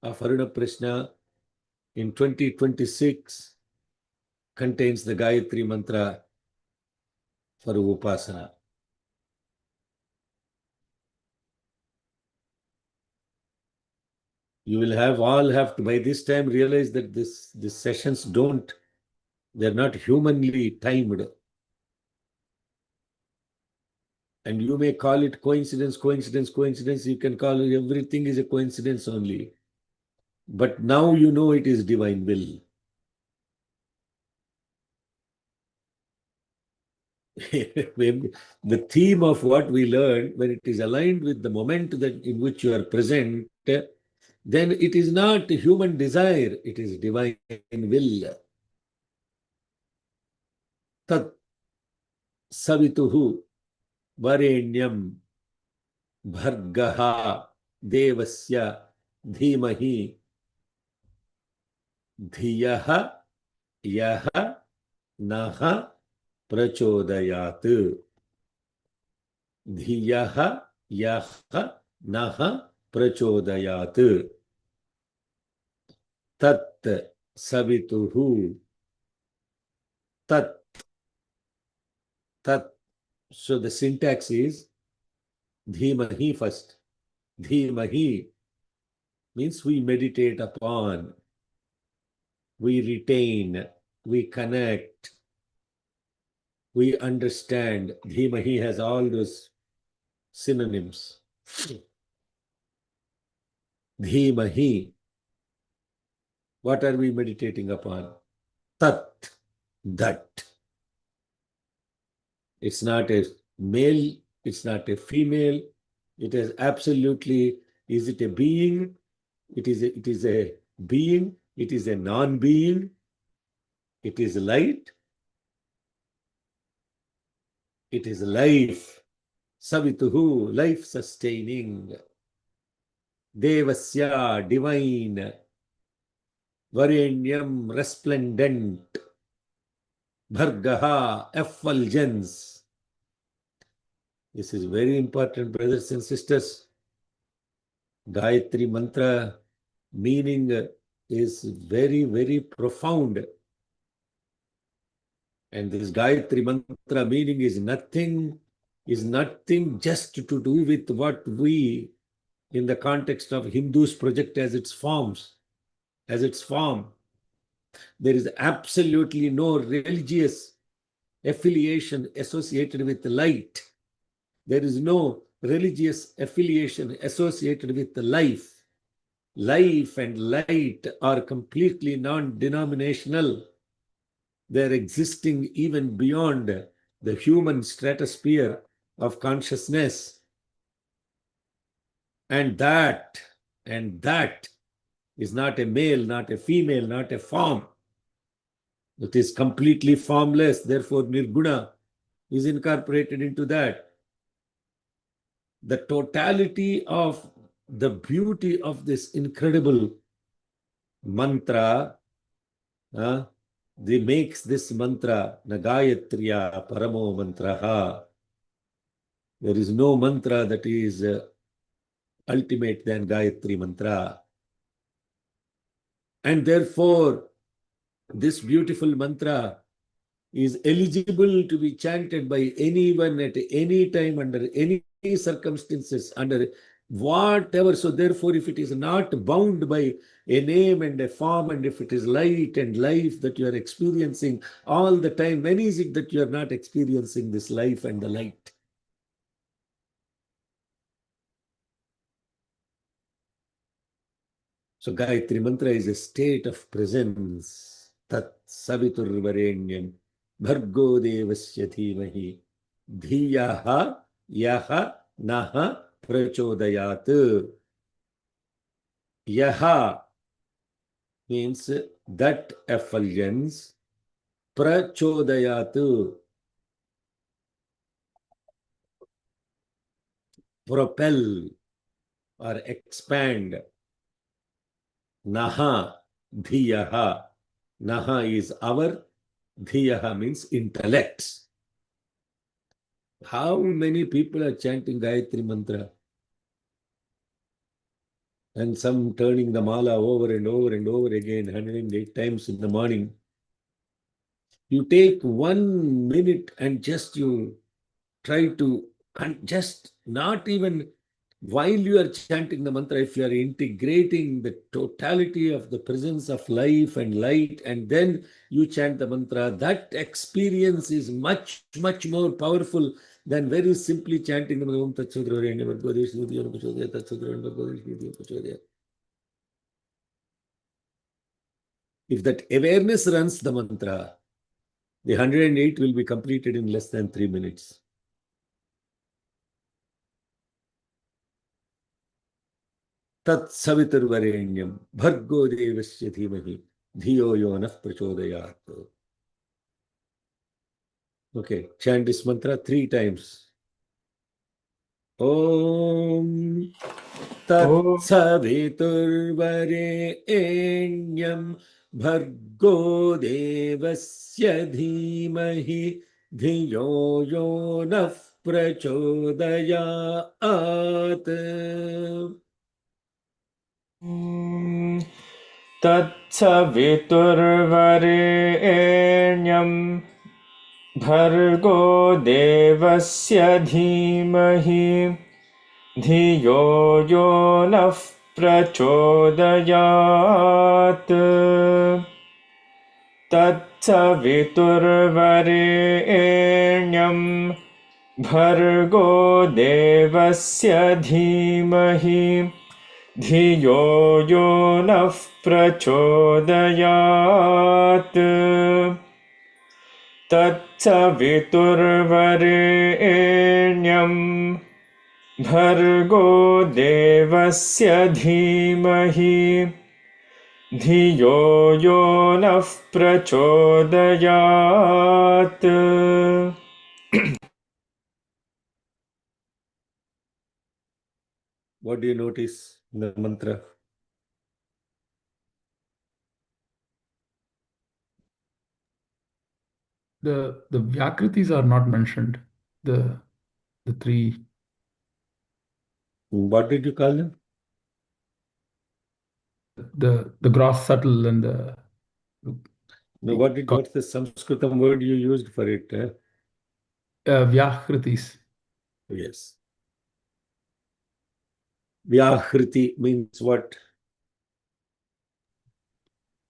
of Aruna Prashna in 2026 contains the Gayatri Mantra for Upasana. You will all have to by this time realize that these sessions they're not humanly timed. And you may call it coincidence. You can call it everything is a coincidence only. But now you know it is divine will. The theme of what we learn, when it is aligned with the moment in which you are present, then it is not human desire, it is divine will. Tat savituhu varenyam bhargaha devasya dhimahi dhiyaha yaha naha prachodayat. Dhiyaha yaha naha prachodayat. Tat savituhu. Tat. So the syntax is dhimahi first. Dhimahi means we meditate upon, we retain, we connect, we understand. Dhimahi has all those synonyms. Dhimahi. What are we meditating upon? Tat, that. It's not a male, it's not a female. It is absolutely, is it a being? It is a being, it is a non-being, it is light, it is life. Savituhu, life sustaining. Devasya, divine. Varenyam, resplendent. Bhargaha, effulgence. This is very important, brothers and sisters. Gayatri Mantra meaning is very, very profound. And this Gayatri Mantra meaning is nothing just to do with what we, in the context of Hindus, project as its forms, as its form. There is absolutely no religious affiliation associated with light. There is no religious affiliation associated with life. Life and light are completely non-denominational. They're existing even beyond the human stratosphere of consciousness. And that is not a male, not a female, not a form. It is completely formless. Therefore, Nirguna is incorporated into that. The totality of the beauty of this incredible mantra makes this mantra Nagayatriya Paramo Mantraha. There is no mantra that is ultimate than Gayatri Mantra. And therefore, this beautiful mantra is eligible to be chanted by anyone at any time, under any circumstances, under whatever. So therefore, if it is not bound by a name and a form, and if it is light and life that you are experiencing all the time, when is it that you are not experiencing this life and the light? So Gayatri Mantra is a state of presence. Tat Saviturvarenyam Bhargo Devasya Dhimahi Dhiyaha Yaha Naha Prachodayat. Yaha means that effulgence. Prachodayat, propel or expand. Naha Dhiyaha. Naha is our. Dhiyaha means intellect. How many people are chanting Gayatri Mantra? And some turning the mala over and over and over again, 108 times in the morning. You take 1 minute and just you try to, and just not even while you are chanting the mantra, if you are integrating the totality of the presence of life and light, and then you chant the mantra, that experience is much, much more powerful than very simply chanting the mantra. If that awareness runs the mantra, the 108 will be completed in less than 3 minutes. Tat Saviturvarenyam Bhargo Devasya Dhimahi Dhiyo Yonah Prachodayat. Okay, chant this mantra 3 times. Om Tat Om Saviturvarenyam Bhargo Devasya Dhimahi Dhiyo Yonah Prachodayat. तत्सवितुर्वरेण्यं भर्गो देवस्य धीमहि धियो यो नः प्रचोदयात् तत्सवितुर्वरेण्यं भर्गो देवस्य धीमहि धियो यो नः प्रचोदयात् तत्सवितुर्वरेण्यं भर्गो देवस्य धीमहि धियो यो नः प्रचोदयात्. What do you notice in the mantra? The Vyakritis are not mentioned. The three. What did you call them? The gross, subtle, and the. No, what's the Sanskritam word you used for it? Vyakritis. Yes. Vyakriti means what?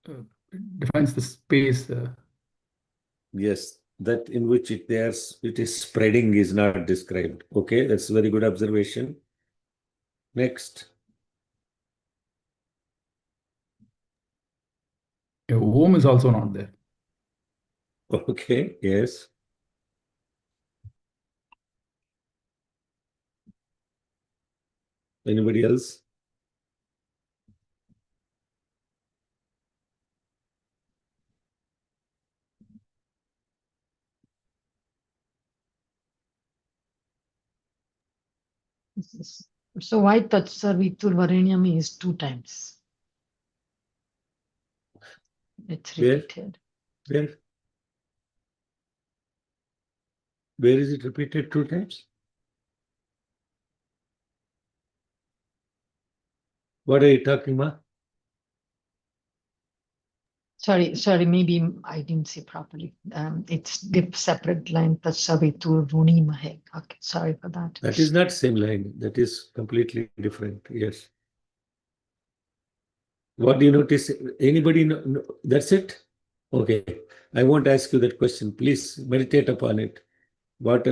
It defines the space. Yes, that in which it is spreading is not described. Okay, that's a very good observation. Next. Om is also not there. Okay, yes. Anybody else? So why Tatsaviturvarenyam is 2 times? It's Where? repeated. Where is it repeated 2 times? What are you talking about? Sorry, maybe I didn't say properly. It's the separate line, Tatsavitur Vunimahe. Okay, sorry for that. That is not same line. That is completely different. Yes. What do you notice? Anybody know? That's it? Okay. I won't ask you that question. Please meditate upon it. What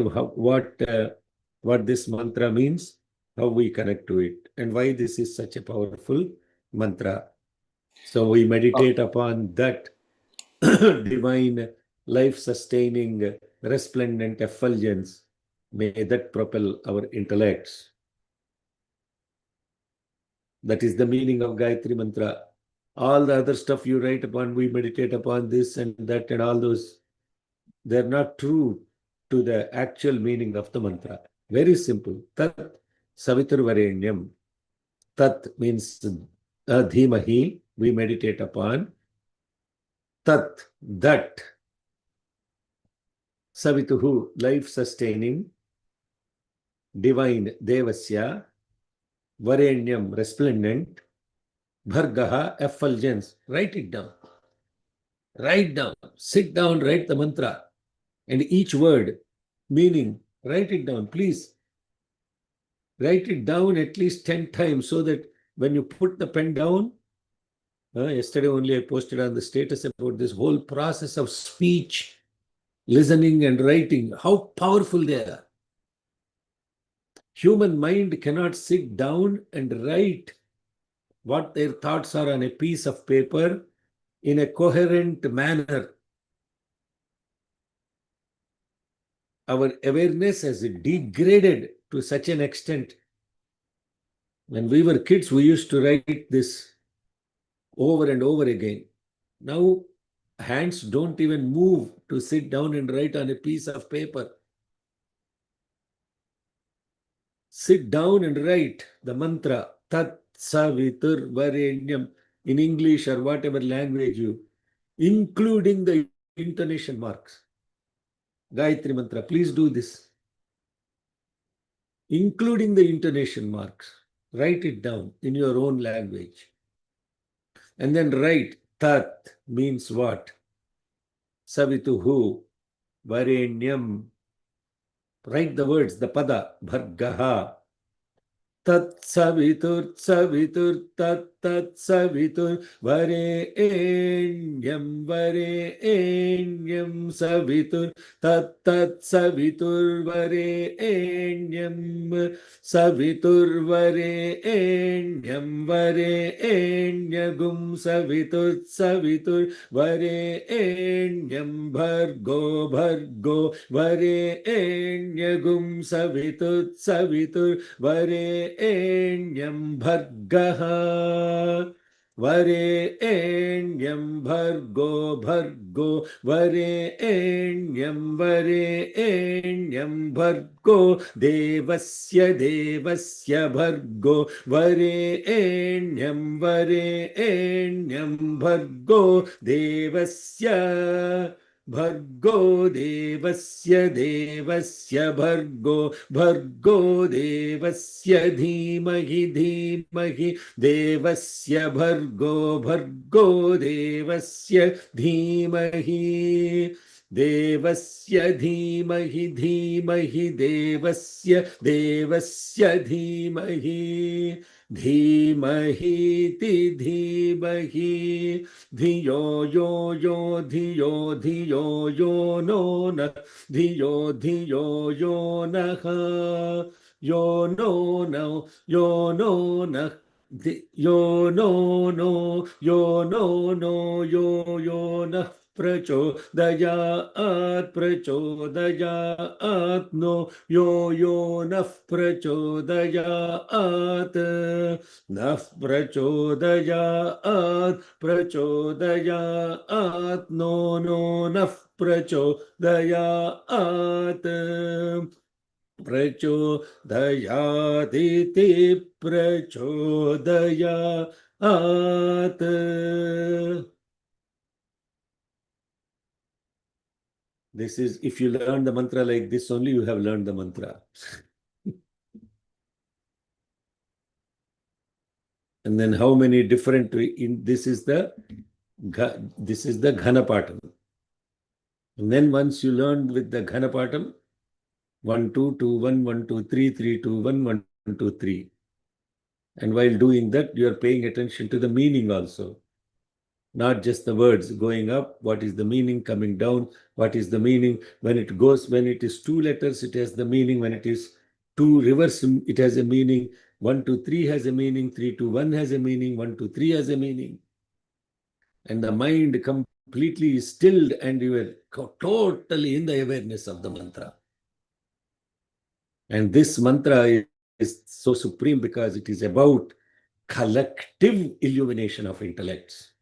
this mantra means, how we connect to it, and why this is such a powerful mantra. So we meditate upon that divine, life-sustaining, resplendent effulgence. May that propel our intellects. That is the meaning of Gayatri Mantra. All the other stuff you write upon, we meditate upon this and that and all those, they're not true to the actual meaning of the mantra. Very simple. Tat Savitur Varenyam. Tat means Dhimahi, we meditate upon. Tat, that. Savituhu, life-sustaining. Divine, Devasya. Varenyam, resplendent. Bhargaha, effulgence. Write it down. Write down. Sit down, write the mantra. And each word, meaning, write it down, please. Write it down at least 10 times so that when you put the pen down, yesterday only I posted on the status about this whole process of speech, listening and writing, how powerful they are. Human mind cannot sit down and write what their thoughts are on a piece of paper in a coherent manner. Our awareness has degraded to such an extent. When we were kids, we used to write this over and over again. Now, hands don't even move to sit down and write on a piece of paper. Sit down and write the mantra, Tat Savitur Varenyam, in English or whatever language you, including the intonation marks. Gayatri Mantra, please do this. Including the intonation marks. Write it down in your own language. And then write, Tat means what? Savituhu, Varenyam. Write the words, the pada, Bhargaha. Tat Savitur, Savitur, Tat Savitur, Varenyam, Varenyam, Savitur, Tat Savitur, Varenyam, Savitur, Varenyam, Varenyagum, Savitur, Savitur, Varenyam, Bhargo, Bhargo, Varenyagum, Savitur, Savitur, Varenyam Bhargaha, Varenyam Bhargo, Bhargo, Varenyam, Varenyam Bhargo, Devasya, Devasya Bhargo, Varenyam, Varenyam Bhargo, Devasya. Bhargo Devasya, Devasya Bhargo, Bhargo Devasya Dhimahi, Dhimahi Devasya Bhargo, Bhargo Devasya Dhimahi. Devasya Dhimahi, Dhimahi Devasya, Devasya Dhimahi. Dhimahi ti dhimahi, dhiyo yo yo, dhiyo dhiyo yo no na, dhiyo dhiyo yo na ha, yo no no, yo no na, yo no no, yo no no, yo na. Prachodayat, prachodayat, no, yo naf prachodayat, naf prachodayat, prachodayat, no, naf prachodayat, prachodayatiti prachodayat. This is, if you learn the mantra like this only, you have learned the mantra. And then how many different, this is the This is the Ghanapatam. And then once you learn with the Ghanapatam, 1, 2, 2, 1, 1, 2, 3, 3, 2, 1, 1, 2, 3. And while doing that, you are paying attention to the meaning also. Not just the words going up, what is the meaning, coming down, what is the meaning. When it is 2 letters, it has the meaning. When it is 2 reverse, it has a meaning. 1, 2, 3 has a meaning. 3, 2, 1 has a meaning. 1, 2, 3 has a meaning. And the mind completely is stilled and you are totally in the awareness of the mantra. And this mantra is so supreme because it is about collective illumination of intellects,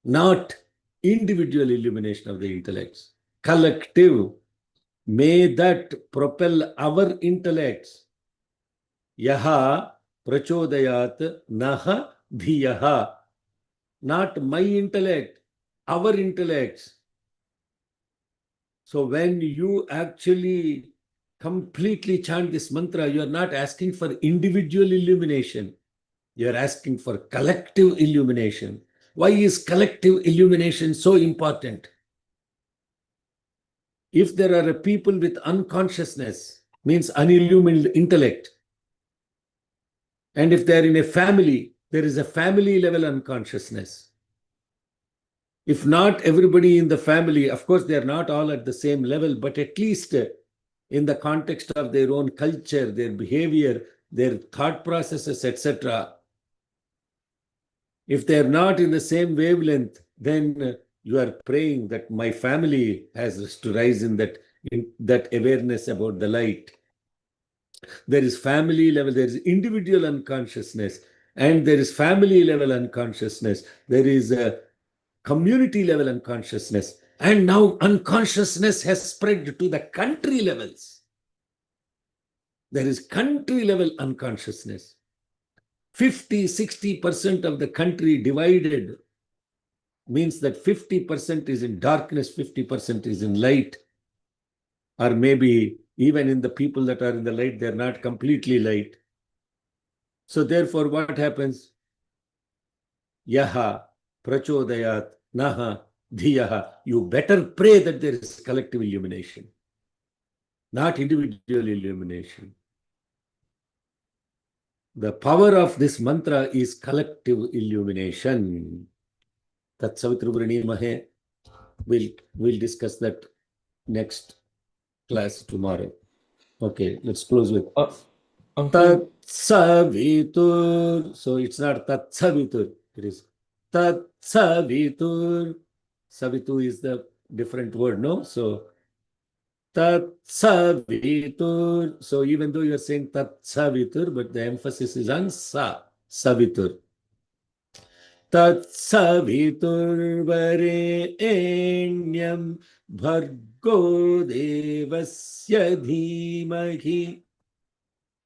not individual illumination of the intellects. Collective. May that propel our intellects. Yaha prachodayat naha dhiyaha. Not my intellect, our intellects. So when you actually completely chant this mantra, you are not asking for individual illumination. You are asking for collective illumination. Why is collective illumination so important? If there are people with unconsciousness, means unillumined intellect, and if they are in a family, there is a family level unconsciousness. If not everybody in the family, of course, they are not all at the same level, but at least in the context of their own culture, their behavior, their thought processes, etc. If they are not in the same wavelength, then you are praying that my family has to rise in that awareness about the light. There is family level, there is individual unconsciousness, and there is family level unconsciousness. There is a community level unconsciousness. And now unconsciousness has spread to the country levels. There is country level unconsciousness. 50-60% of the country divided means that 50% is in darkness, 50% is in light. Or maybe even in the people that are in the light, they're not completely light. So therefore, what happens? Yaha prachodayat naha dhiyaha. You better pray that there is collective illumination, not individual illumination. The power of this mantra is collective illumination. Tat Savitru Mahe. We'll discuss that next class tomorrow. Okay, let's close with Uncle, Tat Savitur. So it's not Tat Savitur. It is Tat Savitur. Savitu is the different word, no? So Tat Savitur. So even though you're saying Tat Savitur, but the emphasis is on Sa, Savitur. Tat Saviturvarenyam Bhargo Devasya Dhimahi.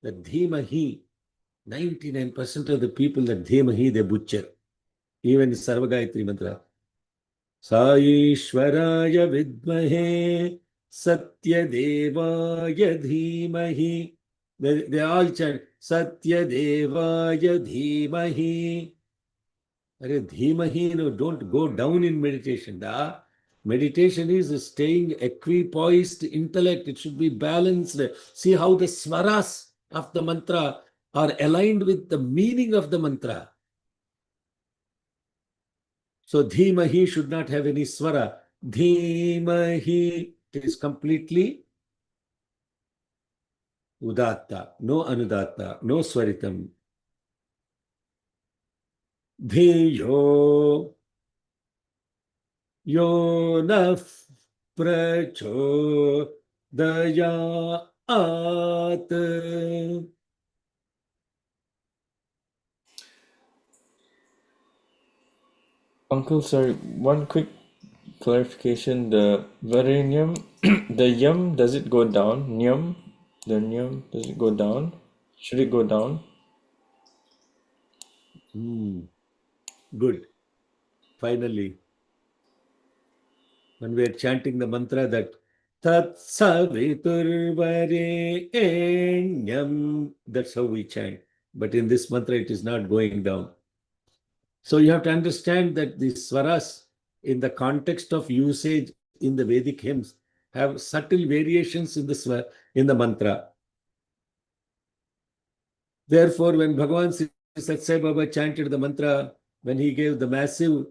The Dhimahi, 99% of the people that Dhimahi, they butcher. Even the Sarva Gayatri mantra. Saishwaraya Vidmahe Satya Devaya Dhimahi. They all chant Satya Devaya Dhimahi. Dhimahi, no, don't go down in meditation. The meditation is staying equipoised intellect. It should be balanced. See how the swaras of the mantra are aligned with the meaning of the mantra. So Dhimahi should not have any swara. Dhimahi, it is completely udatta, no anudatta, no swaritam. Dhiyo yo naf prachodayat. Uncle, sorry, one quick clarification. The Varenyam, the yam, does it go down? Nyam, the nyam, does it go down? Should it go down? Good. Finally, when we are chanting the mantra that Tat Saviturvarenyam, that's how we chant. But in this mantra, it is not going down. So you have to understand that the swaras in the context of usage in the Vedic hymns have subtle variations in the mantra. Therefore, when Bhagavan Sri Sathya Sai Baba chanted the mantra, when he gave the massive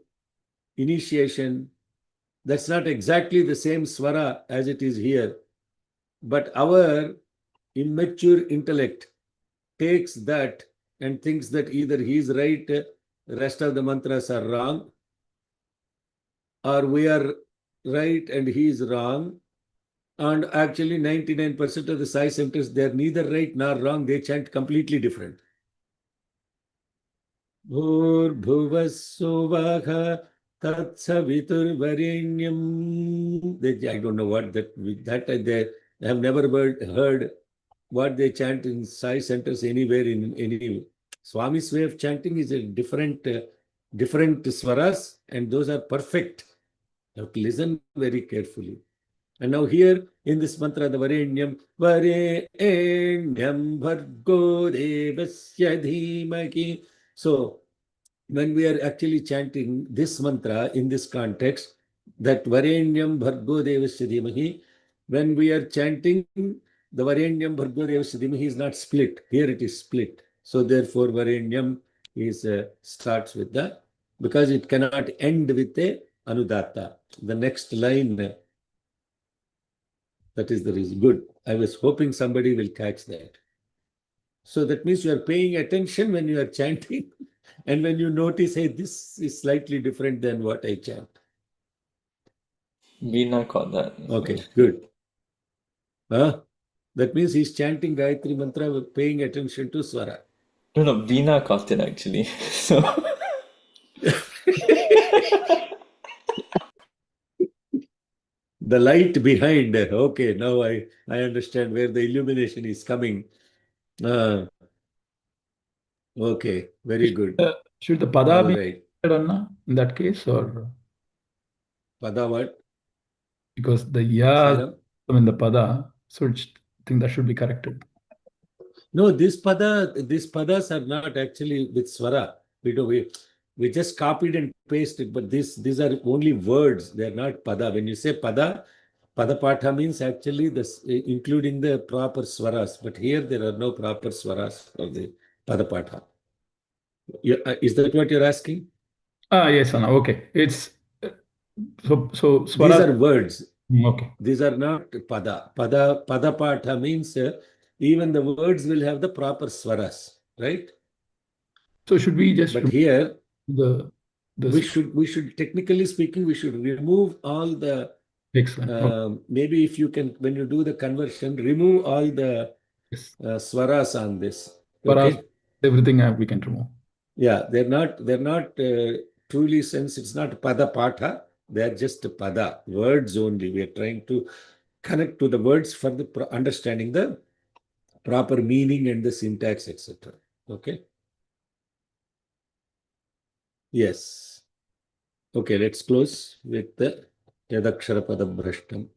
initiation, that's not exactly the same swara as it is here. But our immature intellect takes that and thinks that either he is right, the rest of the mantras are wrong, or we are right and he is wrong. And actually 99% of the Sai centers, they're neither right nor wrong. They chant completely different. Bhurbhuvassuvaha tatsaviturvarenyam. I don't know what they have never heard what they chant in Sai centers anywhere in any. Swami's way of chanting is a different swaras, and those are perfect. You have to listen very carefully. And now here in this mantra, the Varenyam Bhargo Devasya Dhimaki. So when we are actually chanting this mantra in this context, that Varenyam Bhargo Devasya Dhimahi, when we are chanting the Varenyam Bhargo Devasya Dhimahi is not split. Here it is split. So therefore Varenyam is starts with the, because it cannot end with a Anudatta. The next line, that is the reason. Good. I was hoping somebody will catch that. So that means you are paying attention when you are chanting, and when you notice, hey, this is slightly different than what I chant. Veena caught that. Okay, good. That means he's chanting Gayatri Mantra with paying attention to Swara. No, Veena caught it actually. So The light behind. Okay, now I understand where the illumination is coming. Okay, very good. Should the pada All be right. Anna in that case, or Pada what? because the ya Sairam? in the pada, so I think that should be corrected. No, these padas are not actually with swara. We just copied and pasted, but these are only words. They are not pada. When you say pada patha means actually this including the proper swaras. But here there are no proper swaras for the pada patha. Is that what you're asking? Yes, Anna. Okay, it's so These swara. are words. Okay. These are not pada. Pada patha means even the words will have the proper swaras, right? So should we just But here the we should technically speaking, we should remove all the excellent. maybe if you can, when you do the conversion, remove all the Yes. swaras on this. Swara, Okay. everything we can remove. Yeah, they're not truly, since it's not pada patha, they're just pada, words only. We are trying to connect to the words for the understanding the proper meaning and the syntax, etc. Okay. Yes. Okay, let's close with the Yadakshara Padabhrashtam.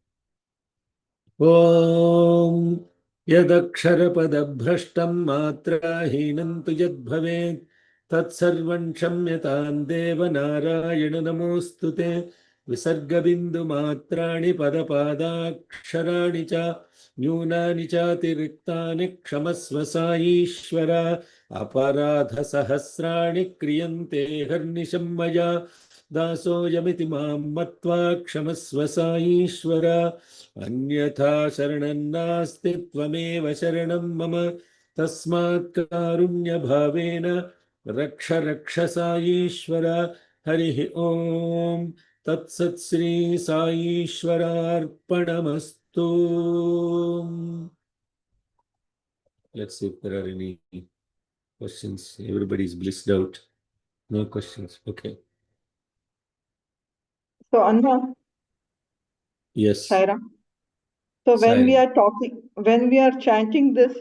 Om Yadakshara Padabhrashtam Matrahinam tu yadbhavet Tatsarvan Shamyatam Deva Narayana Namostute Visarga Bindu Matrani Padapadaksharaणि Cha Nyunani Cha Tiriktani Kshamasva Saishvara Aparadha Sahasrani Kriyante Harnisham Maya दासोऽयमिति मां मत्वा क्षमस्व साईश्वरा अन्यथा शरणं नास्ति त्वमेव शरणं मम तस्मात् कारुण्यभावेन रक्ष रक्ष साईश्वरा हरिः ओम तत्सत् Shri साईश्वरार्पणमस्तु. Let's see if there are any questions. Everybody is blissed out. No questions. Okay. So Anna, Yes. Saira. So when we Saira. are talking, when we are chanting this,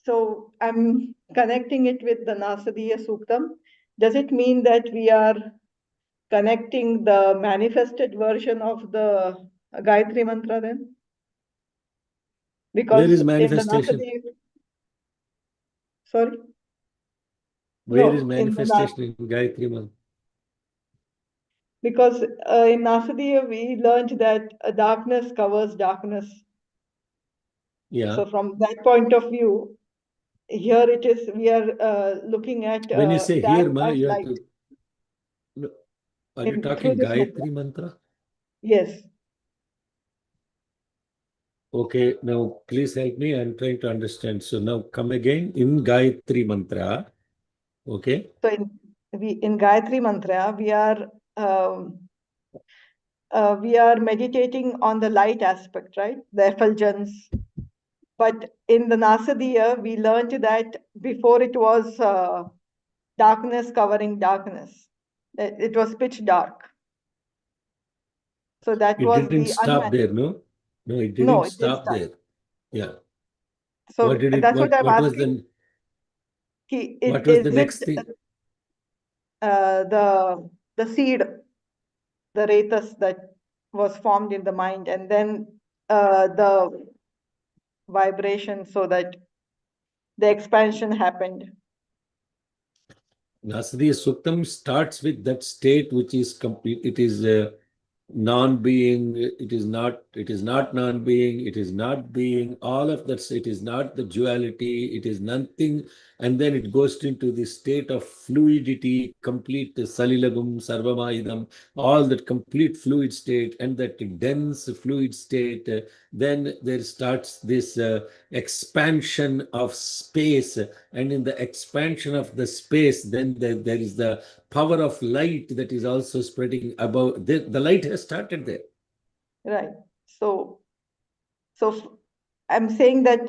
so I'm connecting it with the Nasadiya Suktam. Does it mean that we are connecting the manifested version of the Gayatri Mantra then? Because Where is in the manifestation? Nasadiya, sorry? Where is No, in the manifestation in Gayatri Mantra? because in Nasadiya we learned that darkness covers darkness. Yeah. So from that point of view, here it is, we are looking at When you say that here, ma, as you have light to. No, are you through talking this mantra. Gayatri Mantra? Yes. Okay, now please help me. I'm trying to understand. So now come again in Gayatri Mantra. Okay. So in Gayatri Mantra, we are meditating on the light aspect, right? The effulgence. But in the Nasadiya, we learned that before it was darkness covering darkness. It was pitch dark. So that It was didn't the stop there, no? No, it didn't No, it didn't stop stop. there. Yeah. So What did it? that's what I'm What was asking. what was the Is next it thing? the seed, the ratas that was formed in the mind, and then the vibration, so that the expansion happened. Nasadiya Suktam starts with that state which is complete. It is non-being. It is not non-being. It is not being. All of that. It is not the duality. It is nothing. And then it goes into the state of fluidity, complete salilagum, sarvamaidam, all that complete fluid state and that dense fluid state. Then there starts this expansion of space. And in the expansion of the space, then there is the power of light that is also spreading above. The light has started there. Right. So I'm saying that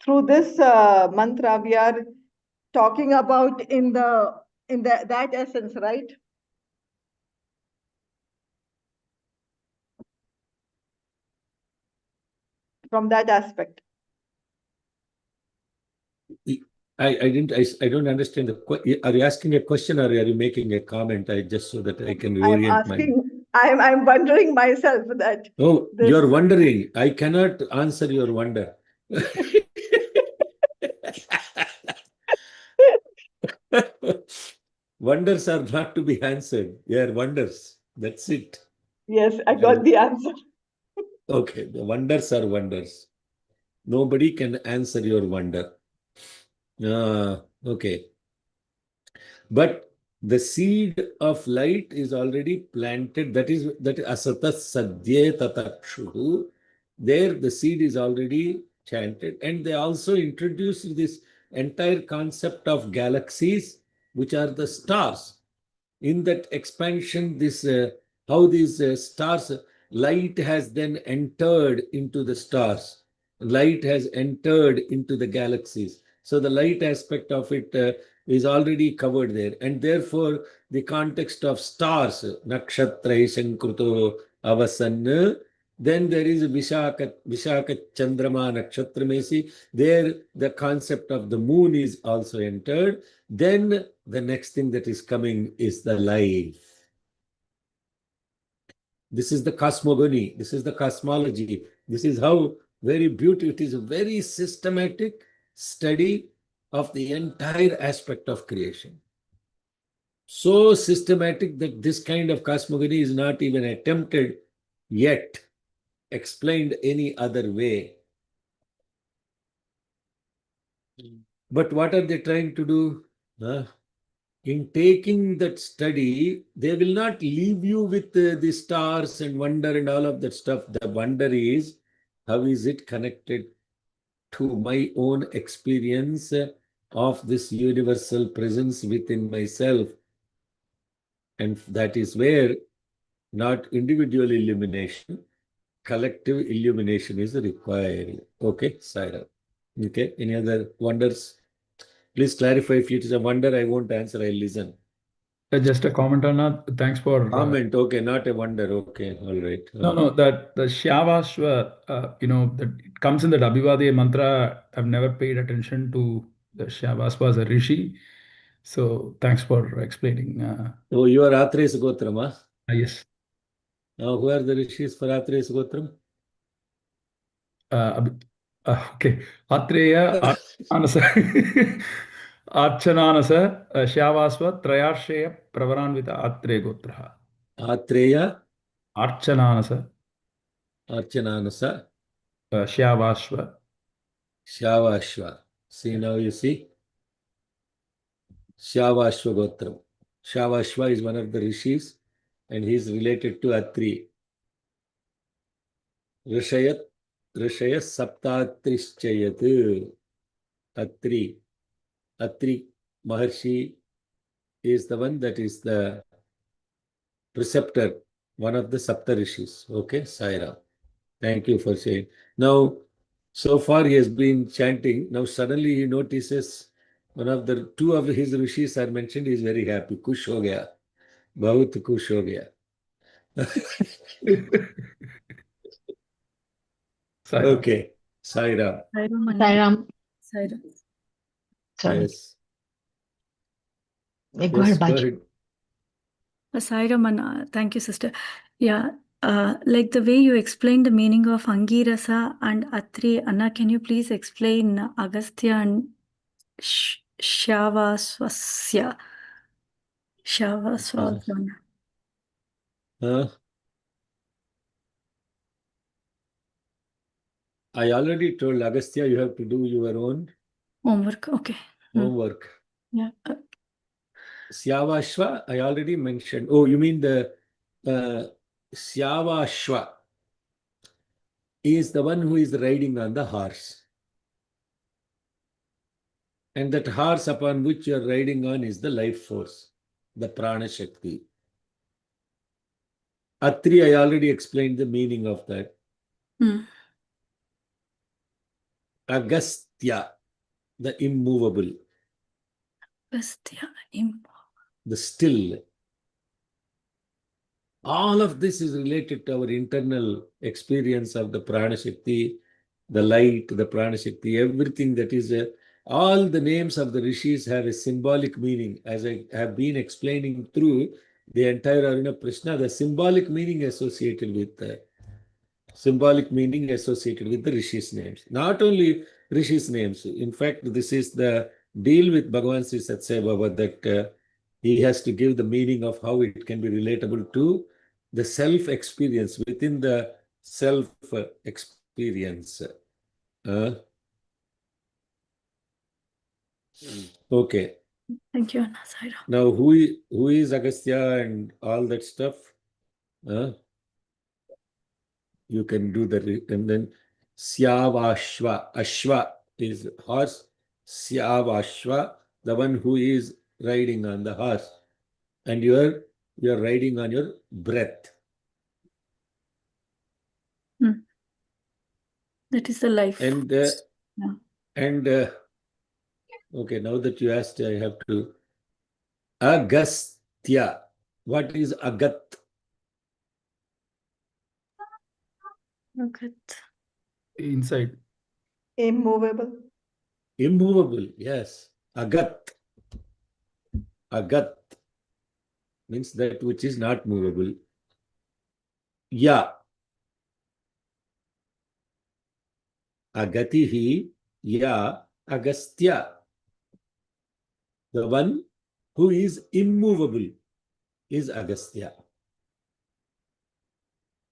through this mantra, we are talking about in that essence, right? From that aspect. I don't understand are you asking a question or are you making a comment? Just so that I can I'm reorient my. asking, I'm wondering myself that Oh, this you're wondering. I cannot answer your wonder. Wonders are not to be answered. They are wonders. That's it. yes, I got the answer. Okay, the wonders are wonders. Nobody can answer your wonder. Okay. But the seed of light is already planted. That is asatas sadhye tatakshu. There the seed is already chanted. And they also introduced this entire concept of galaxies, which are the stars. In that expansion, this how these stars, light has then entered into the stars. Light has entered into the galaxies. So the light aspect of it is already covered there. And therefore, the context of stars, nakshatra sankruto avasan, then there is Vishaka Chandrama Nakshatra Mesi. There, the concept of the moon is also entered. Then the next thing that is coming is the life. This is the cosmogony. This is the cosmology. This is how very beautiful. It is a very systematic study of the entire aspect of creation. So systematic that this kind of cosmogony is not even attempted yet, explained any other way. But what are they trying to do? In taking that study, they will not leave you with the stars and wonder and all of that stuff. The wonder is, how is it connected to my own experience of this universal presence within myself? And that is where not individual illumination, collective illumination is required. Okay, Saira. Okay, any other wonders? Please clarify. If it is a wonder, I won't answer, I'll listen. Just a comment on that. Thanks for Comment, okay, not a wonder. Okay, all right. no, that the Shyavashva, that it comes in the Abhivadaya mantra. I've never paid attention to the Shyavashva as a rishi. So thanks for explaining. Oh, you are Atreya Gotram, huh? Yes. Now, who are the rishis for Atreya Gotram? Okay. Atreya, Anasa. Archananasa Shyavasva Trayarshaya Pravaranvita Atre Gotraha. Atreya, Archananasa Archananasa, Shyavasva. Shavashva. See, now you see, Shavashva Gotram. Shavashva is one of the rishis and he is related to Atri. Rishayat Saptatrischayat. Atri. Atri Maharshi is the one that is the preceptor, one of the Sapta Rishis. Okay, Saira. Thank you for saying. Now, so far he has been chanting. Now suddenly he notices one of the two of his rishis are mentioned. He is very happy. Kush ho gaya. Bahut kush ho gaya. Okay. Saira. Sairam. Sairam. Sorry. Yes. Go Yes, ahead, go Baj. ahead. Sairam, thank you, sister. Yeah, like the way you explained the meaning of Angirasa and Atri, Anna, can you please explain Agastya and Shavasvasya? Shavasvasya. I already told Agastya you have to do your own Homework, okay. homework. Yeah. Syavashva, I already mentioned. Oh, you mean the Syavashva is the one who is riding on the horse. And that horse upon which you are riding on is the life force, the Prana Shakti. Atri, I already explained the meaning of that. Agastya, the immovable. Agastya, The still. All of this is related to our internal experience of the Prana Shakti, the light, the Prana Shakti, everything that is all the names of the rishis have a symbolic meaning. As I have been explaining through the entire Aruna Prashna, the symbolic meaning associated with the rishis names. Not only rishis names. In fact, this is the deal with Bhagavan Sri Satsai Baba that he has to give the meaning of how it can be relatable to the self-experience, within the self-experience. Okay. Thank you, Anna. Saira. Now, who is Agastya and all that stuff? You can do the, and then Syavashva. Ashva is horse. Syavashva, the one who is riding on the horse. And you are riding on your breath. That is the life. And okay, now that you asked, I have to. Agastya. What is Agat? Agat. Inside. Immovable. Immovable, yes. Agat. Agat means that which is not movable. Ya. Agatihi ya Agastya. The one who is immovable is Agastya.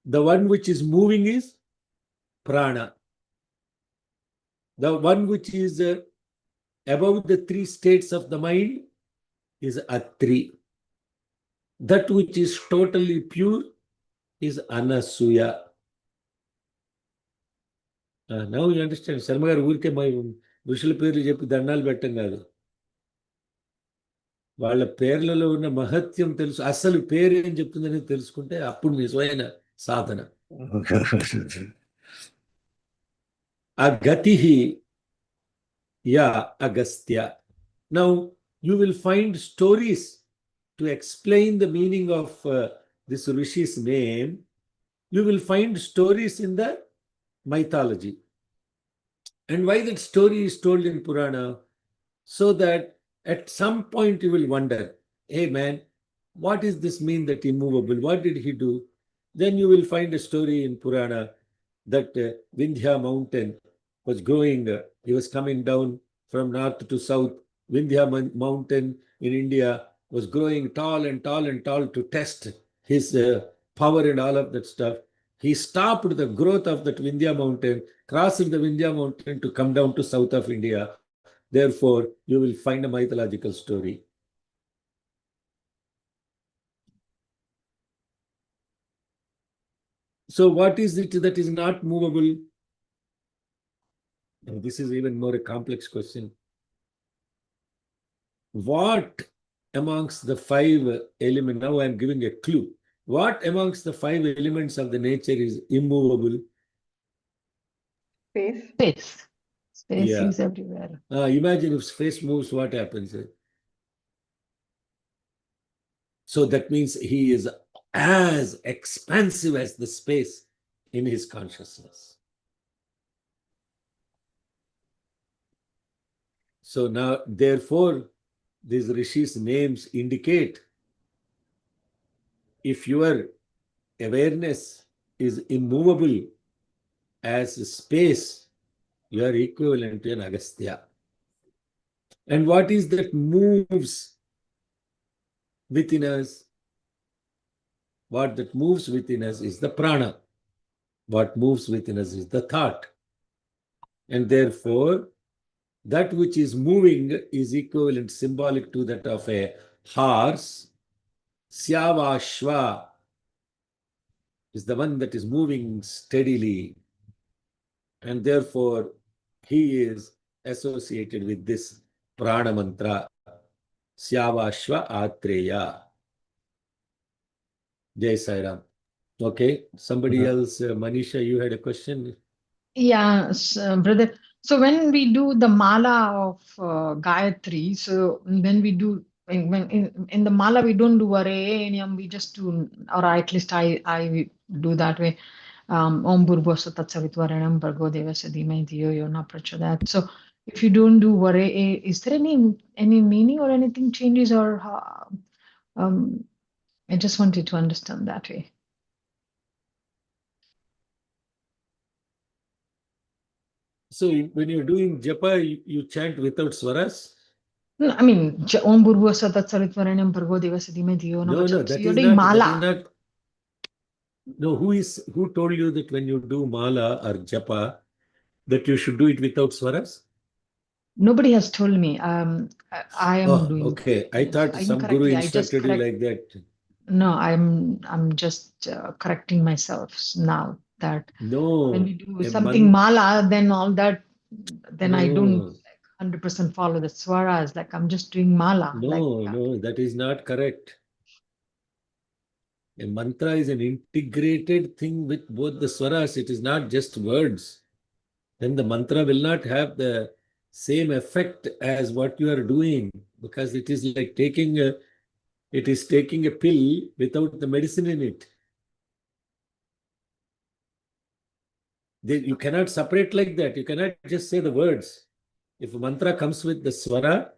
The one which is moving is Prana. The one which is above the three states of the mind is Atri. That which is totally pure is Anasuya. Now you understand. Sharma garu ఊరికే ఋషుల పేర్లు చెప్పి దండాలు పెట్టం కాదు. వాళ్ళ పేర్లలో ఉన్న మహత్యం తెలుసు. అసలు పేరు ఏం చెప్తుందని తెలుసుకుంటే అప్పుడు నిజమైన సాధన. Agatihi ya Agastya. Now you will find stories to explain the meaning of this rishi's name. You will find stories in the mythology. And why that story is told in Purana? So that at some point you will wonder, hey man, what does this mean that immovable? What did he do? Then you will find a story in Purana that Vindhya mountain was growing, he was coming down from north to south Vindhya mountain in India was growing tall and tall and tall to test his power and all of that stuff. He stopped the growth of that Vindhya mountain, crossing the Vindhya mountain to come down to south of India. Therefore, you will find a mythological story. So what is it that is not movable? And this is even more a complex question. What amongst the five elements, now I am giving a clue. What amongst the five elements of the nature is immovable? Space. Space. Space Yeah. is everywhere. Imagine if space moves, what happens? So that means he is as expansive as the space in his consciousness. So now, therefore, these rishis' names indicate if your awareness is immovable as space, you are equivalent to an Agastya. And what is that moves within us? What that moves within us is the prana. What moves within us is the thought. And therefore, that which is moving is equivalent, symbolic to that of a horse. Syavashva is the one that is moving steadily. And therefore, he is associated with this prana mantra, Syavashva Atreya. Jai Sai Ram. Okay, somebody else, Manisha, you had a question? Yes, brother. So when we do the mala of Gayatri, so when we do in the mala we don't do Varenyam, we just do, or at least I do that way. Om Bhurvasva Tatsavitvarenam Bhargo Devasya Dhimai Dhiyo Yo Na Prachodayat. So if you don't do Vare, is there any meaning or anything changes, or I just wanted to understand that way. So when you're doing japa, you chant without swaras? No, I mean, Om Bhurvasva Tatsavitvarenam Bhargo Devasya Dhimai Dhiyo Na No, Prachodayat. So that you're is doing not, that is mala. not. No, who told you that when you do mala or japa, that you should do it without swaras? Nobody has told me. I am Oh, doing. okay. I Yes, thought some guru incorrectly. I just instructed you correct. like that. No, I'm just correcting myself now that when we No, do something mala, then all that, then I don't 100% follow the swaras. Like I'm just doing mala. no, that is not correct. A mantra is an integrated thing with both the swaras. It is not just words. Then the mantra will not have the same effect as what you are doing, because it is like taking a pill without the medicine in it. You cannot separate like that. You cannot just say the words. If a mantra comes with the swara,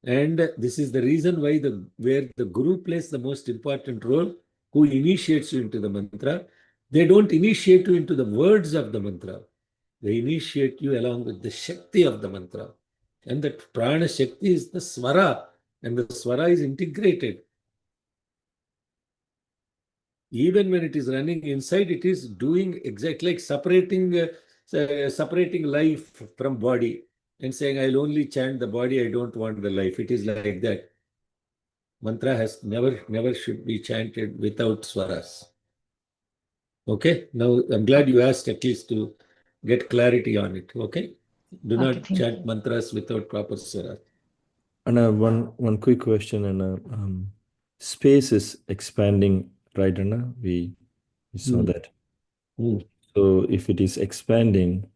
and this is the reason why where the guru plays the most important role, who initiates you into the mantra, they don't initiate you into the words of the mantra. They initiate you along with the Shakti of the mantra. And that prana Shakti is the swara, and the swara is integrated. Even when it is running inside, it is doing exactly like separating life from body and saying, I'll only chant the body, I don't want the life. It is like that. Mantra has never should be chanted without swaras. Okay, now I'm glad you asked at least to get clarity on it. Okay, do not thank chant you. mantras without proper swaras. Anna, one quick question, Anna. Space is expanding, right, Anna? We saw that. So if it is expanding,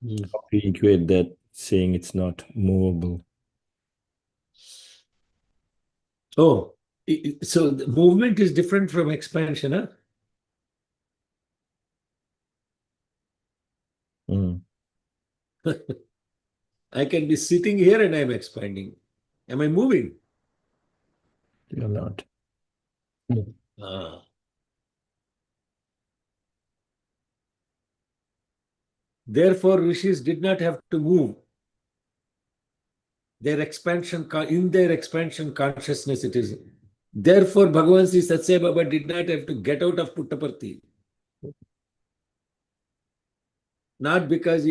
how do we equate that saying it's not movable? Oh, so the movement is different from expansion, huh? I can be sitting here and I'm expanding. Am I moving? You're not. Therefore, rishis did not have to move. Their expansion, in their expansion consciousness, it is. Therefore, Bhagavan Sri Satsya Baba did not have to get out of Puttaparthi. Not because,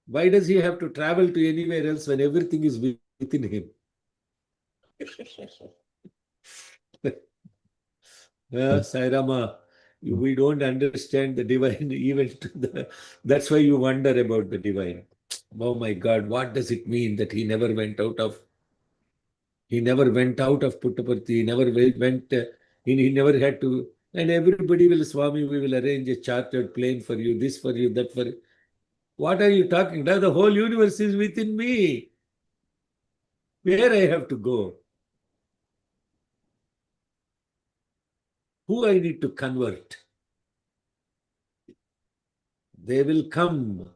why does he have to travel to anywhere else when everything is within him? Sai Rama, we don't understand the divine even to that's why you wonder about the divine. Oh my God, what does it mean that he never went out of Puttaparthi, he never went, he never had to, and everybody will, Swami, we will arrange a chartered plane for you, this for you, that for you. What are you talking about? The whole universe is within me. Where I have to go? Who I need to convert? They will come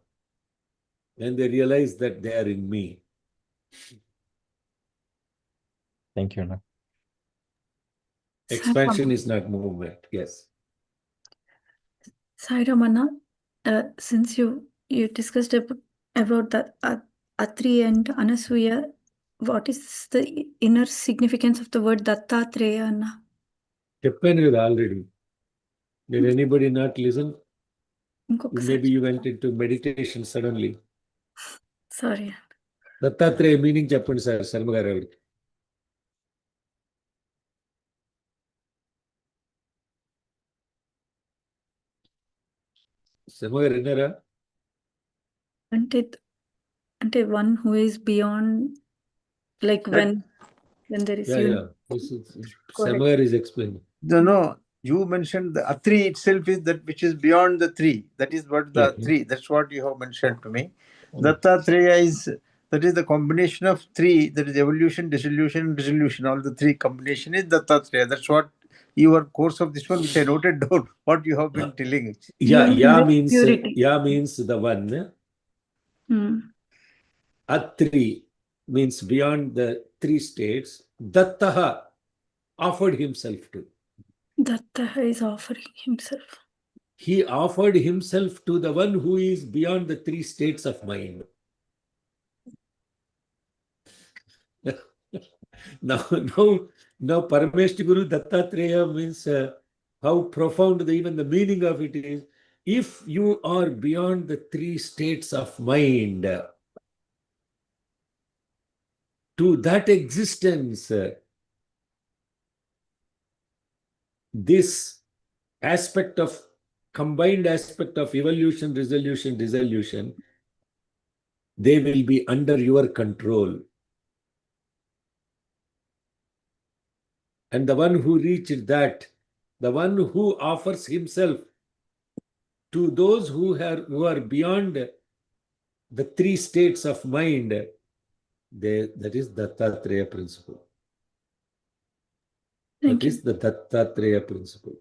when they realize that they are in me. Thank you, Anna. Expansion is not movement. Yes. Sai Ramana, since you discussed about the Atri and Anasuya, what is the inner significance of the word Dattatreya, Anna? చెప్పాను already. Did anybody not listen? ఇంకొకసారి Maybe you went into meditation suddenly. Sorry. Dattatreya meaning చెప్పండి sir, Sharma గారు ఎవరికి? శర్మ గారు విన్నారా? అంటే one who is beyond, like when there is Sharma గారు is explaining. No, you mentioned the Atri itself is that which is beyond the three. That is what the three. That's what you have mentioned to me. Dattatreya is, that is the combination of three. That is evolution, dissolution, resolution. All the three combination is Dattatreya. That's what your course of this one, which I noted down. What you have been telling. Yeah means the one. Atri means beyond the three states. Dattaha offered himself to. Dattaha is offering himself. He offered himself to the one who is beyond the three states of mind. Now Parameshti Guru Dattatreya means how profound even the meaning of it is. If you are beyond the three states of mind, to that existence, this aspect of combined aspect of evolution, resolution, dissolution, they will be under your control. And the one who reached that, the one who offers himself to those who are beyond the three states of mind, that is Dattatreya principle. That is the Dattatreya principle.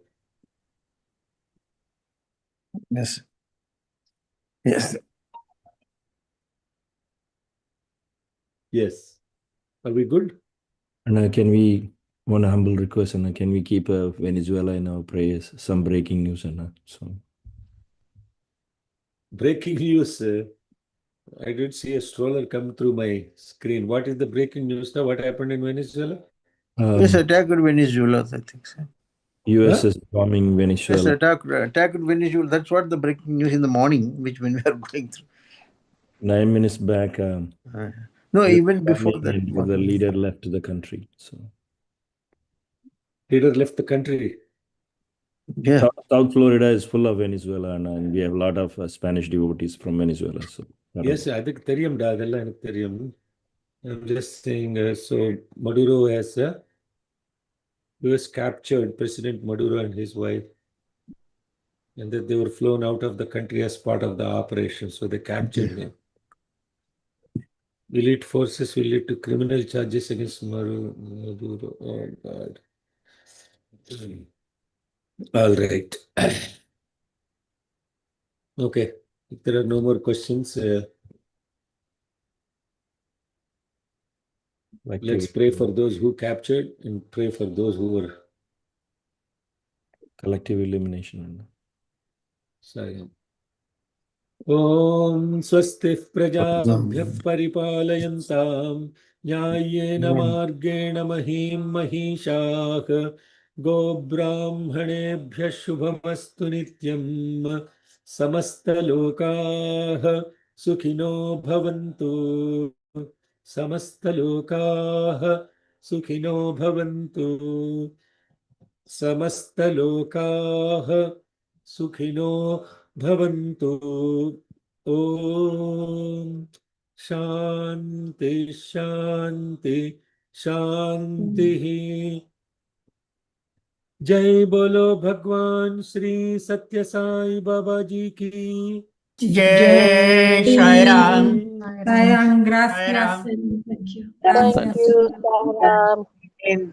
Yes. Yes. Yes. Are we good? And can we, one humble request, Anna, can we keep Venezuela in our prayers? Some breaking news, Anna. So. Breaking news. I did see a stroller come through my screen. What is the breaking news now? What happened in Venezuela? Yes, attacked Venezuela, I think so. US is bombing Venezuela. Yes, attacked Venezuela. That's what the breaking news in the morning, which when we are going through. 9 minutes back. No, even before that. The leader left the country. So. Leader left the country. Yeah. South Florida is full of Venezuela, and we have a lot of Spanish devotees from Venezuela. So. Yes, I think Theriyam da, adella enak Theriyam. I'm just saying, so Maduro has US captured President Maduro and his wife, and that they were flown out of the country as part of the operation, so they captured him. Elite forces will lead to criminal charges against Maduro. Oh God. All right. Okay. If there are no more questions, let's pray for those who captured and pray for those who were collective elimination. Sorry. ॐ स्वस्तिः प्रजाभ्यः परिपालयन्तां न्याय्येन मार्गेण महीं महिषाः गोब्राह्मणेभ्यः शुभमस्तु नित्यं समस्तलोकाः सुखिनो भवन्तु समस्तलोकाः सुखिनो भवन्तु समस्तलोकाः सुखिनो भवन्तु ॐ शान्ति शान्ति शान्तिः जय बोलो भगवान श्री सत्य साई बाबा जी की Jai Shri Ram. Sai Ram. Gracias. Thank you. Thank you. Sai Ram.